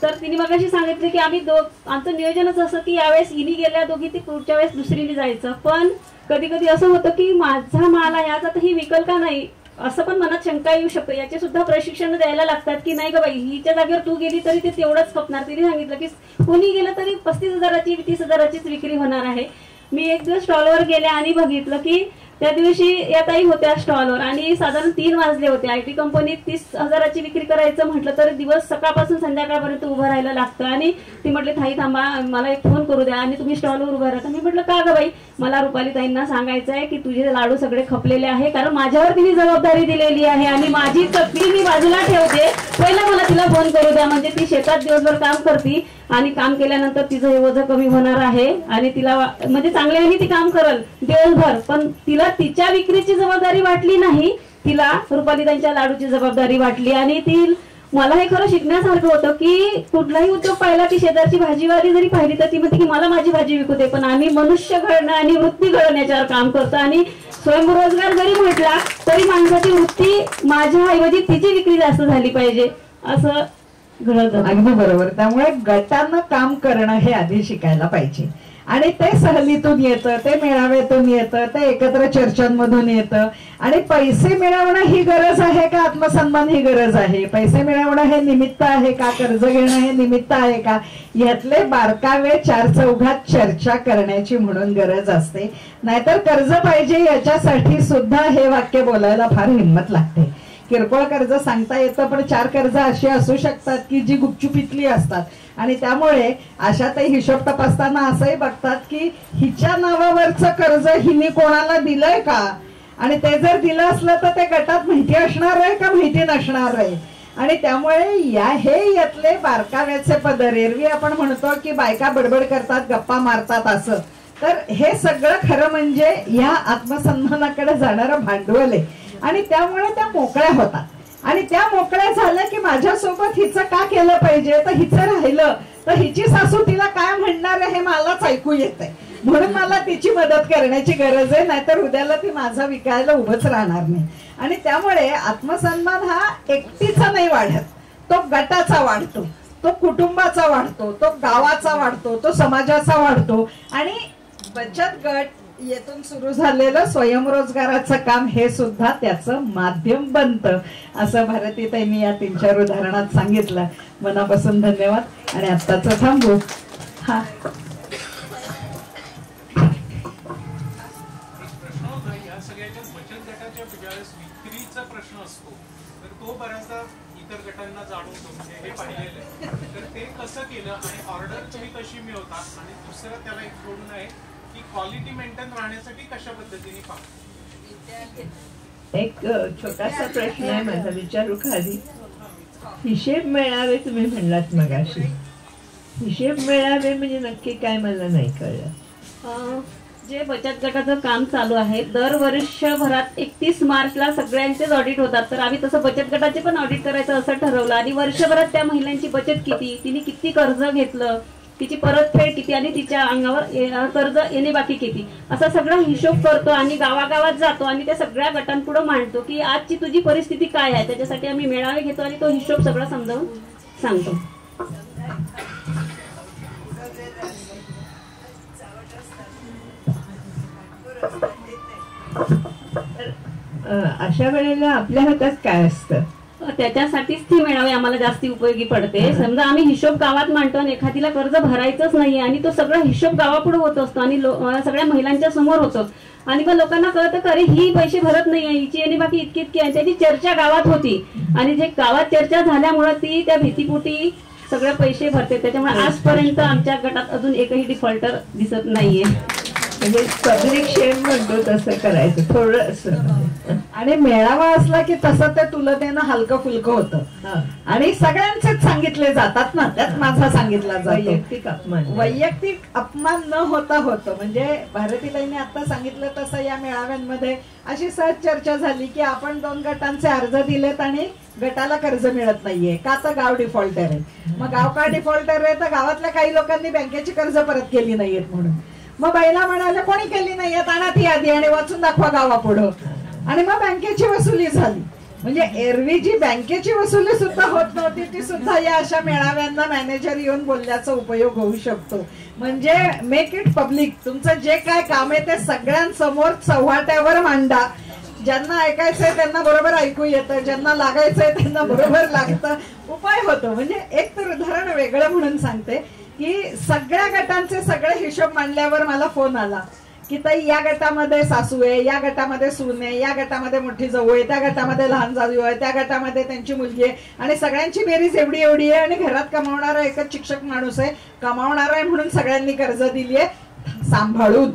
तर तिने मगाशी सांगितले की आम्ही आमचं नियोजनच असं की यावेळेस इनी गेल्या दोघी ती पुढच्या वेळेस दुसरीने जायचं. पण कधी कधी असं होतं की माझा माल आहे याचा तर ही विकल का नाही असं पण मनात शंका येऊ शकतो. याचे सुद्धा प्रशिक्षण द्यायला लागतात की नाही ग बाई हिच्या जागेवर तू गेली तरी ते तेवढंच खपणार. तिने सांगितलं की कोणी गेलं तरी 35,000ची 30,000चीच विक्री होणार आहे. मी एक दिवस स्टॉलवर गेले आणि बघितलं की त्या दिवशी या ताई होत्या स्टॉलवर आणि साधारण 3 वाजले होते. IT कंपनीत 30,000ची विक्री करायचं म्हटलं तर दिवस सकाळपासून संध्याकाळपर्यंत उभं राहायला लागतं. आणि ती म्हटले ताई थांबा मला एक फोन करू द्या आणि तुम्ही स्टॉलवर उभं राहता. मी म्हटलं का ग बाई, मला रुपाली ताईंना सांगायचं आहे की तुझे लाडू सगळे खपलेले आहे, कारण माझ्यावर तिने जबाबदारी दिलेली आहे आणि माझी चकली मी बाजूला ठेवते, पहिला मला तिला फोन करू द्या. म्हणजे ती शेतात दिवसभर काम करते आणि काम केल्यानंतर तिचं हे वजन कमी होणार आहे आणि तिला म्हणजे चांगल्याने ती काम करल दिवसभर, पण तिला तिच्या विक्रीची जबाबदारी वाटली नाही, तिला रुपाली त्यांच्या लाडूची जबाबदारी वाटली. आणि ती मला हे खरं शिकण्यासारखं होतं की कुठलाही उद्योग पाहिला की शेजारची भाजीवाली जरी पाहिली तर ती म्हणते की मला माझी भाजी विकू दे, पण आम्ही मनुष्य घडणं आणि वृत्ती घडवण्याच्यावर काम करतो. आणि स्वयंरोजगार जरी म्हटला तरी माणसाची वृत्ती माझ्या ऐवजी तिची विक्री जास्त झाली पाहिजे असं घडत. अगदी बरोबर. त्यामुळे गटानं काम करणं हे आधी शिकायला पाहिजे आणि ते सहलीतून येतं, ते मेळाव्यातून येतं, ते एकत्र चर्चांमधून येतं. आणि पैसे मिळवणं ही गरज आहे का आत्मसन्मान ही गरज आहे? पैसे मिळवणं हे निमित्त आहे का? कर्ज घेणं हे निमित्त आहे का? यातले बारकावे 4 चौघात चर्चा करण्याची म्हणून गरज असते. नाहीतर कर्ज पाहिजे याच्यासाठी सुद्धा हे वाक्य बोलायला फार हिंमत लागते. किरकोळ कर्ज सांगता येतं पण 4 कर्ज अशी असू शकतात की जी गुपचुपीतली असतात आणि त्यामुळे आशाताई हिशोब तपासताना असंही बघतात की हिच्या नावावरचं कर्ज हिने कोणाला दिलंय का आणि ते जर दिलं असलं तर ते गटात माहिती असणार आहे का माहिती नसणार आहे. आणि त्यामुळे हे यातले बारकाव्याचे पदर, एरवी आपण म्हणतो की बायका बडबड करतात गप्पा मारतात असं, तर हे सगळं खरं म्हणजे या आत्मसन्मानाकडे जाणारं भांडवल आहे. आणि त्यामुळे त्या मोकळ्या होतात आणि त्या मोकळ्या झाल्या की माझ्यासोबत हिचं का केलं पाहिजे, तर हिचं राहिलं तर हिची सासू तिला काय म्हणणार आहे हे मलाच ऐकू येतंय, म्हणून मला तिची मदत करण्याची गरज आहे, नाहीतर उद्याला ती माझा विकायला उभंच राहणार नाही. आणि त्यामुळे आत्मसन्मान हा एकटीचा नाही वाढत, तो गटाचा वाढतो, तो कुटुंबाचा वाढतो, तो गावाचा वाढतो, तो समाजाचा वाढतो. आणि बचत गट येथून सुरू झालेलं स्वयंरोजगाराचं काम हे सुद्धा त्याचं माध्यम बनतं असं भारतीताईंनी या 3-4 उदाहरणात सांगितलं. मनापासून धन्यवाद आणि आत्ताचं थांबू. हा या सगळ्याच्या बचत गटाच्या ज्यावेळेस विक्रीचा प्रश्न असतो तर तो बऱ्याचदा इतर गटांना जाणवतो, म्हणजे हे पाहिलेलं आहे. तर ते कसं केलं आणि ऑर्डर तुम्ही कशी मिळवता आणि दुसरं त्याला एक जोडून आहे की क्वालिटी मेंटेन राहण्यासाठी कशा पद्धतीने पाहतो. एक छोटासा प्रश्न आहे माझा, विचारू का आधी? हिशेब मेळावे तुम्ही म्हणलात मगाशी, हिशेब मेळावे म्हणजे नक्की काय मला नाही कळलं. जे बचत गटाचं काम चालू आहे दर वर्षभरात 31 मार्चला सगळ्यांचेच ऑडिट होतात, तर आम्ही तसं बचत गटाचे पण ऑडिट करायचं असं ठरवलं. आणि वर्षभरात त्या महिलांची बचत किती, तिने किती कर्ज घेतलं, तिची परतफेड किती आणि तिच्या अंगावर कर्ज येणे बाकी किती, असा सगळा हिशोब करतो आणि गावागावात जातो आणि त्या सगळ्या गटांपुढे मांडतो की आजची तुझी परिस्थिती काय आहे. त्याच्यासाठी आम्ही मेळावे घेतो आणि तो हिशोब सगळा समजावून सांगतो. अशा वेळेला आपल्या हातात काय असतं? त्याच्यासाठीच ती मेळावे आम्हाला जास्ती उपयोगी पडते. समजा आम्ही हिशोब गावात मांडतो आणि एखादीला कर्ज भरायचंच नाही आणि तो सगळा हिशोब गावापुढे होत असतो आणि सगळ्या महिलांच्या समोर होतो आणि मग लोकांना कळतं की अरे ही पैसे भरत नाही आहे, हिची आणि बाकी इतकी इतकी आहे. त्याची चर्चा गावात होती आणि जे गावात चर्चा झाल्यामुळे ती त्या भीतीपोटी सगळे पैसे भरते. त्याच्यामुळे आजपर्यंत आमच्या गटात अजून एकही डिफॉल्टर दिसत नाहीये. म्हणजे पब्लिक शेम म्हणतो तसं करायचं थोडं. आणि मेळावा असला की तसं ते तुलनेनं हलकं फुलकं होतं आणि सगळ्यांचेच सांगितले जातात ना, त्यात माझा सांगितला जातो. वैयक्तिक अपमान न होता होतं. म्हणजे भारतीताईने आता सांगितलं तसं या मेळाव्यांमध्ये अशी सहज चर्चा झाली की आपण 2 गटांचे अर्ज दिलेत आणि गटाला कर्ज मिळत नाहीये का, तर गाव डिफॉल्टर आहे. मग गाव का डिफॉल्टर आहे, तर गावातल्या काही लोकांनी बँकेची कर्ज परत केली नाहीयेत म्हणून. मग बाईला म्हणाले कोणी केली नाहीयेत, आणा ती यादी आणि वाचून दाखवा गावापुढं. आणि मग बँकेची वसुली झाली. म्हणजे एरवी जी बँकेची वसुली सुद्धा होत नव्हती ती सुद्धा या अशा मेळाव्यांना मॅनेजर येऊन बोलण्याचा उपयोग होऊ शकतो. म्हणजे मेक इट पब्लिक. तुमचं जे काय काम आहे ते सगळ्यांसमोर चव्हाट्यावर मांडा. ज्यांना ऐकायचंय त्यांना बरोबर ऐकू येतं, ज्यांना लागायचंय त्यांना बरोबर लागतं, उपाय होतो. म्हणजे एक तर उदाहरण वेगळं म्हणून सांगते की सगळ्या गटांचे सगळे हिशोब मांडल्यावर मला फोन आला की ताई या गटामध्ये सासू आहे, या गटामध्ये सून आहे, या गटामध्ये मोठी जाऊ आहे, त्या गटामध्ये लहान जाऊ आहे, त्या गटामध्ये त्यांची मुलगी आहे आणि सगळ्यांची बेरीज एवढी एवढी आहे आणि घरात कमावणारा एकच शिक्षक माणूस आहे, कमावणारा आहे म्हणून सगळ्यांनी कर्ज दिली आहे सांभाळून.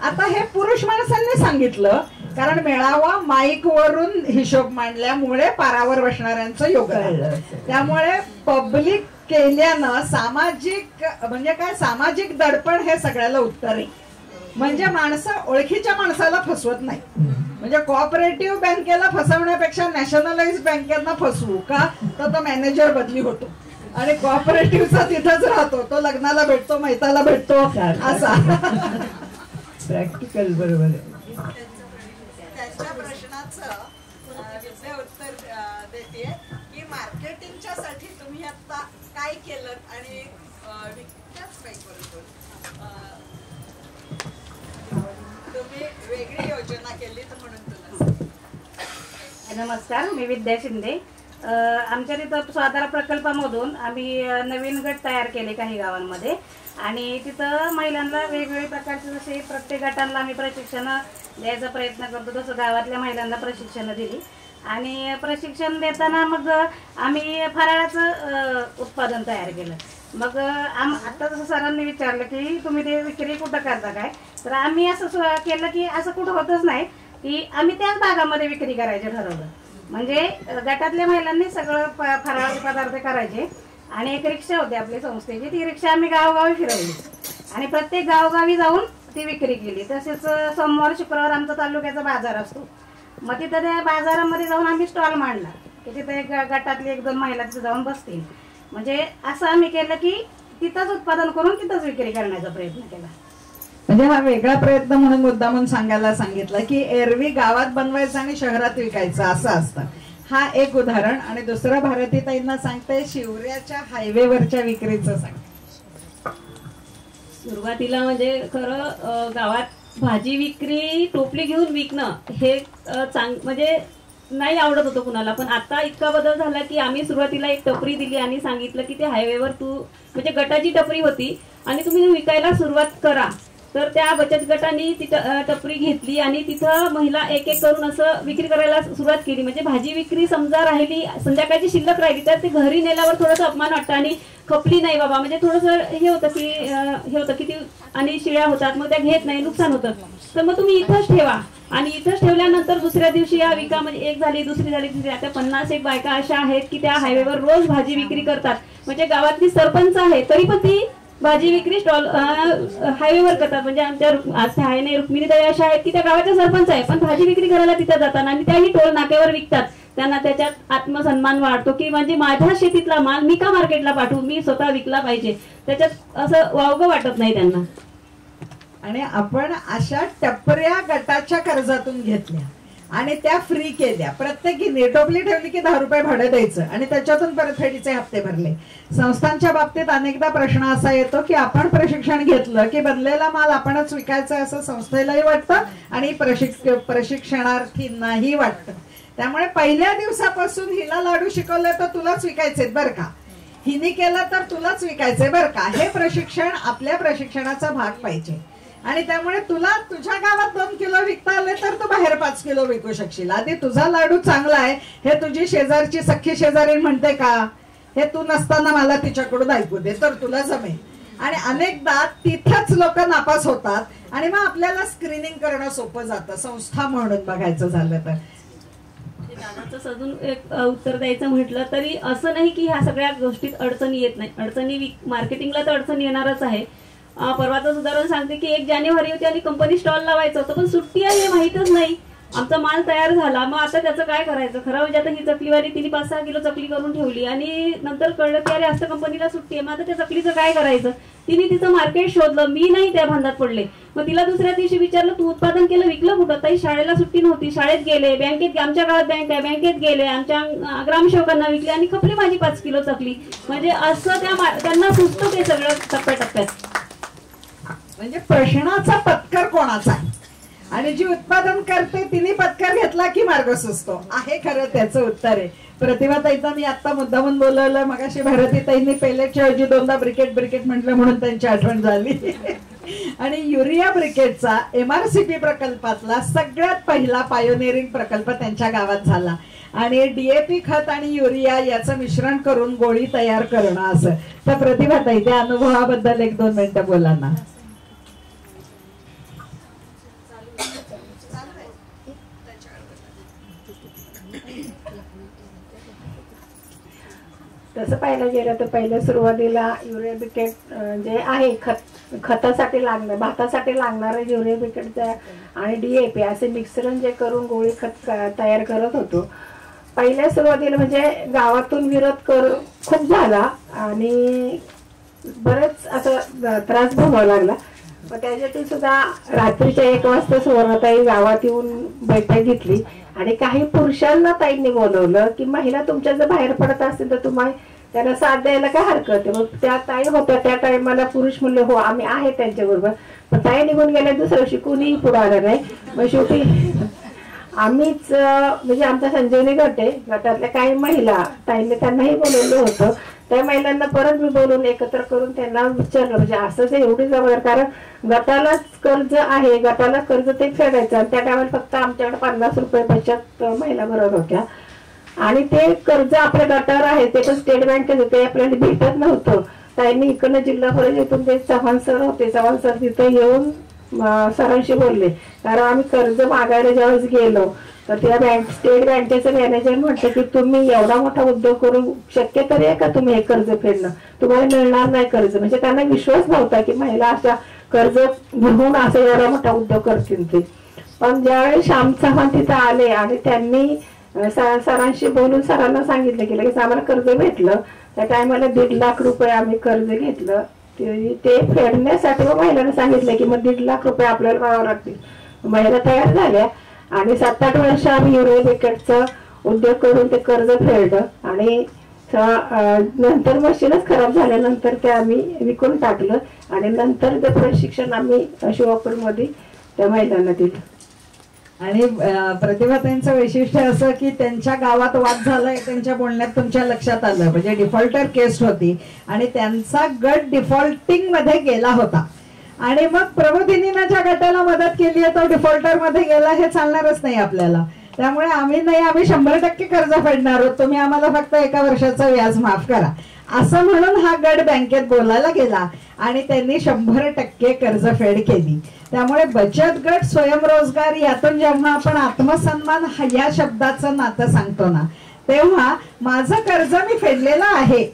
आता हे पुरुष माणसांनी सांगितलं कारण मेळावा माईक वरून हिशोब मांडल्यामुळे पारावर बसणाऱ्यांचं योगदान. त्यामुळे पब्लिक केल्यानं सामाजिक म्हणजे काय, सामाजिक दडपण हे सगळ्याला उत्तर आहे. म्हणजे माणसं ओळखीच्या माणसाला फसवत नाही. म्हणजे कोऑपरेटिव्ह बँकेला फसवण्यापेक्षा नॅशनलाइज बँकेला फसवू का, तर तो मॅनेजर बदली होतो आणि कोऑपरेटिव्हचा तिथंच राहतो, तो लग्नाला भेटतो, मैताला भेटतो, असा प्रॅक्टिकल. बरोबर आहे. त्यांच्या प्रश्नाचं विद्या उत्तर देते की मार्केटिंगच्या साठी तुम्ही आता काय केलं आणि त्याच काही करू तुम्ही वेगळी योजना केली तर म्हणून तुला. नमस्कार, मी विद्या शिंदे. आमच्या तिथं स्वाधार प्रकल्पामधून आम्ही नवीन गट तयार केले काही गावांमध्ये आणि तिथं महिलांना वेगवेगळ्या प्रकारचे जसे प्रत्येक गटांना आम्ही प्रशिक्षण द्यायचा प्रयत्न करतो, तसं गावातल्या महिलांना प्रशिक्षण दिली आणि प्रशिक्षण देताना मग आम्ही फराळाचं उत्पादन तयार केलं. मग आता जसं सरांनी विचारलं की तुम्ही ते विक्री कुठं करता काय, तर आम्ही असं केलं की असं कुठं होतच नाही की आम्ही त्याच भागामध्ये विक्री करायचं ठरवलं. म्हणजे गटातल्या महिलांनी सगळं फराळाचे पदार्थ करायचे आणि एक रिक्षा होती आपली संस्थेची, ती रिक्षा आम्ही गावोगावी फिरवली आणि प्रत्येक गावोगावी जाऊन ती विक्री केली. तसेच सोमवार शुक्रवार आमचा तालुक्याचा बाजार असतो, मग तिथं त्या बाजारामध्ये जाऊन आम्ही स्टॉल मांडला की तिथं एक गटातली 1-2 महिला तिथं जाऊन बसतील. म्हणजे असं आम्ही केलं की तिथंच उत्पादन करून तिथंच विक्री करण्याचा प्रयत्न केला. म्हणजे हा वेगळा प्रयत्न म्हणून मुद्दामून सांगायला सांगितलं की एरवी गावात बनवायचं आणि शहरात विकायचं असं असतं. हा एक उदाहरण. आणि दुसरं भारतीताईंना सांगते शिवऱ्याच्या हायवेवरच्या विक्रीचं सांगते. सुरुवातीला म्हणजे खरं गावात भाजी विक्री टोपली घेऊन विकणं हे म्हणजे नाही आवडत होतं कुणाला, पण आता इतका बदल झाला की आम्ही सुरुवातीला एक टपरी दिली आणि सांगितलं की ते हायवेवर म्हणजे गटाची टपरी होती आणि तुम्ही विकायला सुरुवात करा. तर त्या बचत गटांनी ती टपरी घेतली आणि तिथं महिला एक एक करून असं विक्री करायला सुरुवात केली. म्हणजे भाजी विक्री समजा राहिली, संध्याकाळची शिल्लक राहिली तर ते घरी नेल्यावर थोडंसं अपमान वाटतं आणि खपली नाही बाबा, म्हणजे थोडंसं हे होतं की ती आणि शिळ्या होतात, मग त्या घेत नाही, नुकसान होतं. तर मग तुम्ही इथंच ठेवा आणि इथंच ठेवल्यानंतर दुसऱ्या दिवशी या विका म्हणजे एक झाली, दुसरी झाली, तिसरी. आता 50 बायका अशा आहेत की त्या हायवेवर रोज भाजी विक्री करतात. म्हणजे गावातली सरपंच आहे तरी पण ती भाजी विक्री स्टॉल हायवेवर करतात. म्हणजे आमच्या आज आहे रुक्मिणीताई अशा आहेत की त्या गावाच्या सरपंच आहे पण भाजी विक्री करायला तिथं जातात आणि त्याही टोल नाक्यावर विकतात. त्यांना त्याच्यात आत्मसन्मान वाढतो की म्हणजे माझ्या शेतीतला माल मी का मार्केटला पाठवू, मी स्वतः विकला पाहिजे, त्याच्यात असं वावगं वाटत नाही त्यांना. आणि आपण अशा टपऱ्या गटाच्या कर्जातून घेतल्या आणि त्या फ्री केल्या, प्रत्येकीने टोपली ठेवली की 10 रुपये भाडं द्यायचं आणि त्याच्यातून परतफेडीचे हप्ते भरले. संस्थांच्या बाबतीत अनेकदा प्रश्न असा येतो की आपण प्रशिक्षण घेतलं की बनलेला माल आपणच विकायचा असं संस्थेलाही वाटतं आणि प्रशिक्षणार्थींनाही वाटतं. त्यामुळे पहिल्या दिवसापासून हिला लाडू शिकवले तर तुलाच विकायचे बरं का, हिने केलं तर तुलाच विकायचे बरं का, हे प्रशिक्षण आपल्या प्रशिक्षणाचा भाग पाहिजे. आणि त्यामुळे तुला तुझ्या गावात 2 किलो विकता आले तर तू बाहेर 5 किलो विकू शकशील. आधी तुझा लाडू चांगला आहे हे तुझी शेजारची सख्खी शेजारी म्हणते का, हे तू नसताना मला तिच्याकडून ऐकू दे तर तुला जमेल. आणि अनेकदा तिथंच लोक नापास होतात आणि मग आपल्याला स्क्रीनिंग करणं सोपं जातं संस्था म्हणून बघायचं झालं तर. दादाचं अजून एक उत्तर द्यायचं म्हटलं तरी असं नाही की ह्या सगळ्या गोष्टीत अडचणी येत नाही. अडचणी मार्केटिंगला तर अडचण येणारच आहे. परवाचं उदाहरण सांगते की 1 जानेवारी होती आणि कंपनी स्टॉल लावायचं होतं पण सुट्टी आहे हे माहीतच नाही. आमचा माल तयार झाला, मग आता त्याचं काय करायचं. खरं म्हणजे आता ही चकलीवाली तिने 5-6 किलो चकली करून ठेवली आणि नंतर कळलं की अरे असं कंपनीला सुट्टी आहे, मग आता त्या चकलीचं काय करायचं. तिने तिचं मार्केट शोधलं, मी नाही त्या भांडात पडले. मग तिला दुसऱ्या दिवशी विचारलं तू उत्पादन केलं विकलं कुठं. ताई शाळेला सुट्टी नव्हती, शाळेत गेले, बँकेत, आमच्या गावात बँक आहे बँकेत गेले, आमच्या ग्रामसेवकांना विकले आणि खपली माझी 5 किलो चकली. म्हणजे असं त्यांना सुचतं ते सगळं टप्प्याटप्प्यात. म्हणजे प्रश्नाचा पत्कर कोणाचा आहे आणि जी उत्पादन करते तिने पत्कर घेतला की मार्ग सुचतो आहे खरं त्याचं उत्तर आहे. प्रतिभा ताईचा मी आता मुद्दामून बोलवलं, मगाशी भारती ताईंनी पेलेटच्या ऐवजी 2दा ब्रिकेट म्हटलं म्हणून त्यांची आठवण झाली. आणि युरिया ब्रिकेटचा MRCP प्रकल्पातला सगळ्यात पहिला पायोनियरिंग प्रकल्प त्यांच्या गावात झाला आणि DAP खत आणि युरिया याचं मिश्रण करून गोळी तयार करणं असं. तर प्रतिभा ताई त्या अनुभवाबद्दल 1-2 मिनिटं बोला ना. तसं पाहायला गेलं तर पहिल्या सुरुवातीला युरिया ब्रिकेट जे आहे खतासाठी लागणार भातासाठी लागणारं युरिया ब्रिकेट आणि DAP असे मिश्रण जे करून गोळी खत तयार करत होतो. पहिल्या सुरुवातीला म्हणजे गावातून विरोध खूप झाला आणि बरेच असं त्रास भोगावा लागला. मग त्याच्यातून सुद्धा रात्रीच्या 1 वाजता सुवर्णाताई गावात येऊन बैठक घेतली आणि काही पुरुषांना ताईंनी बोलवलं की महिला तुमच्या जर बाहेर पडत असतील तर तुम्हाला त्यांना साथ द्यायला काय हरकत आहे. मग त्या ताई होत्या त्या टाइमाला पुरुष म्हणले हो आम्ही आहे त्यांच्याबरोबर. पण ताई निघून गेल्या दुसऱ्या दिवशी कुणीही पुढे आलं नाही. मग शेवटी आम्हीच म्हणजे आमचा संजीवनी गट आहे, गटातल्या काही महिला ताईंनी त्यांनाही बोलवलं होतं. त्या महिलांना परत मी बोलून एकत्र करून त्यांना विचारलं म्हणजे असंच एवढी जबाबदार, कारण गटालाच कर्ज आहे, गटाला कर्ज ते फेडायचं आणि त्या टायमाला फक्त आमच्याकडे 50 रुपये बचत महिला भरत होत्या आणि ते कर्ज आपल्या गटावर आहे ते पण स्टेट बँकेचं ते आपल्याला भेटत नव्हतं. त्यांनी इकडनं जिल्हा परिषदेतून ते चव्हाण सर होते, चव्हाण सर तिथे येऊन सरांशी बोलले. कारण आम्ही कर्ज मागायला ज्यावेळेस गेलो तर त्या स्टेट बँकेचं मॅनेजर म्हटलं की तुम्ही एवढा मोठा उद्योग करून शक्य तरी आहे का तुम्ही हे कर्ज फेडणं, तुम्हाला मिळणार नाही कर्ज. म्हणजे त्यांना विश्वास नव्हता की महिला अशा कर्ज घेऊन असं एवढा मोठा उद्योग करतील ते. पण ज्यावेळेस श्याम चव्हाण तिथं आले आणि त्यांनी सरांशी बोलून सरांना सांगितलं की लगेच आम्हाला कर्ज भेटलं. त्या टायमाला 1.5 लाख रुपये आम्ही कर्ज घेतलं. ते फेडण्यासाठी मग महिलांना सांगितलं की मग 1.5 लाख रुपये आपल्याला भरावे लागतील. महिला तयार झाल्या आणि 7-8 वर्ष आम्ही युरिया ब्रिकेटचा उद्योग करून ते कर्ज फेडलं आणि नंतर मशीनच खराब झाल्यानंतर ते आम्ही विकून टाकलं आणि नंतर ते प्रशिक्षण आम्ही शिवापूरमध्ये त्या महिलांना दिलं. आणि प्रतिभाताईंचं वैशिष्ट्य असं की त्यांच्या गावात वाद झालाय त्यांच्या बोलण्यात तुमच्या लक्षात आलं. म्हणजे डिफॉल्टर केस होती आणि त्यांचा गट डिफॉल्टिंग मध्ये गेला होता आणि मग प्रबोधिनीनं ज्या गटाला मदत केली आहे तो डिफॉल्टर मध्ये गेला, हे चालणारच नाही आपल्याला. त्यामुळे आम्ही 100% कर्ज फेडणार आहोत, तुम्ही आम्हाला फक्त 1 वर्षाचं व्याज माफ करा असं म्हणून हा गट बँकेत बोलायला गेला आणि त्यांनी 100% कर्जफेड केली. त्यामुळे बचत गट स्वयंरोजगार यातून जेव्हा आपण आत्मसन्मान या शब्दाचं नातं सांगतो ना तेव्हा माझं कर्ज मी फेडलेलं आहे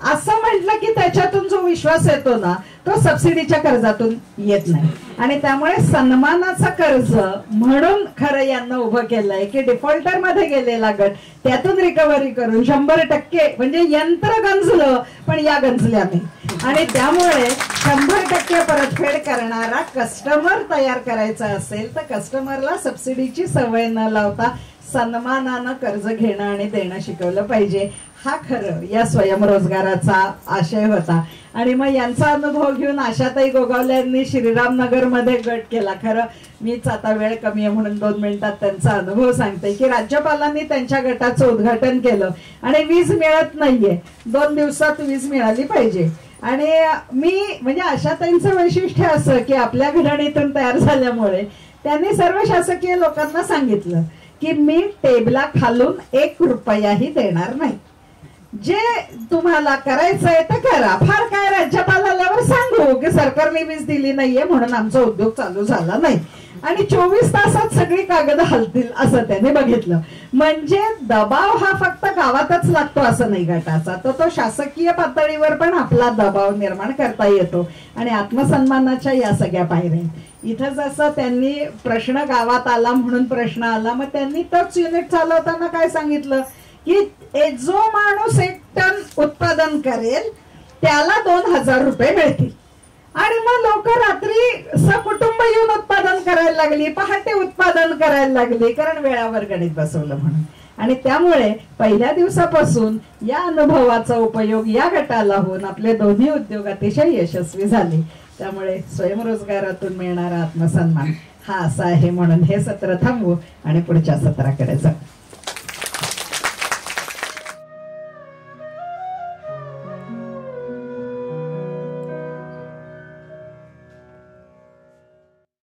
असं म्हटलं की त्याच्यातून जो विश्वास येतो ना तो सबसिडीच्या कर्जातून येत नाही. आणि त्यामुळे सन्मानाचं कर्ज म्हणून खरं यांना उभं केलंय की डिफॉल्टर मध्ये गेलेला गट त्यातून रिकव्हरी करून 100% म्हणजे यंत्र गंजलं पण या गंजल्या नाही. आणि त्यामुळे 100% परतफेड करणारा कस्टमर तयार करायचा असेल तर कस्टमरला सबसिडीची सवय न लावता सन्मानानं कर्ज घेणं आणि देणं शिकवलं पाहिजे. हा खरं या स्वयंरोजगाराचा आशय होता. आणि मग यांचा अनुभव घेऊन आशाताई गोगावले यांनी श्रीरामनगर मध्ये गट केला. खरं मीच आता वेळ कमी आहे म्हणून 2 मिनिटात त्यांचा अनुभव सांगते की राज्यपालांनी त्यांच्या गटाचं उद्घाटन केलं आणि वीज मिळत नाहीये, 2 दिवसात वीज मिळाली पाहिजे. आणि मी म्हणजे आशाताईंचं वैशिष्ट्य असं की आपल्या घराणीतून तयार झाल्यामुळे त्यांनी सर्व शासकीय लोकांना सांगितलं की मी टेबला खालून 1 रुपयाही देणार नाही, जे तुम्हाला करायचंय ते करा. फार काय राज्यपाल आल्यावर सांगू की सरकारने वीज दिली नाहीये म्हणून आमचा उद्योग चालू झाला नाही आणि 24 तासात सगळी कागद हलतील असं त्याने बघितलं. म्हणजे दबाव हा फक्त गावातच लागतो असं नाही गटाचा, तर तो शासकीय पातळीवर पण आपला दबाव निर्माण करता येतो. आणि आत्मसन्मानाच्या या सगळ्या पायऱ्या इथं जसं त्यांनी प्रश्न गावात आला म्हणून प्रश्न आला, मग त्यांनी तोच युनिट चालवताना काय सांगितलं की जो माणूस 1 टन उत्पादन करेल त्याला 2000 रुपये मिळतील. आणि मग लोक रात्री सकुटुंब येऊन उत्पादन करायला लागली, पहाटे उत्पादन करायला लागली, कारण वेळावर गणित बसवलं म्हणून. आणि त्यामुळे पहिल्या दिवसापासून या अनुभवाचा उपयोग या गटाला होऊन आपले दोन्ही उद्योग अतिशय यशस्वी झाले. त्यामुळे स्वयंरोजगारातून मिळणारा आत्मसन्मान हा असा आहे म्हणून हे सत्र थांबवू आणि पुढच्या सत्राकडे जाऊ.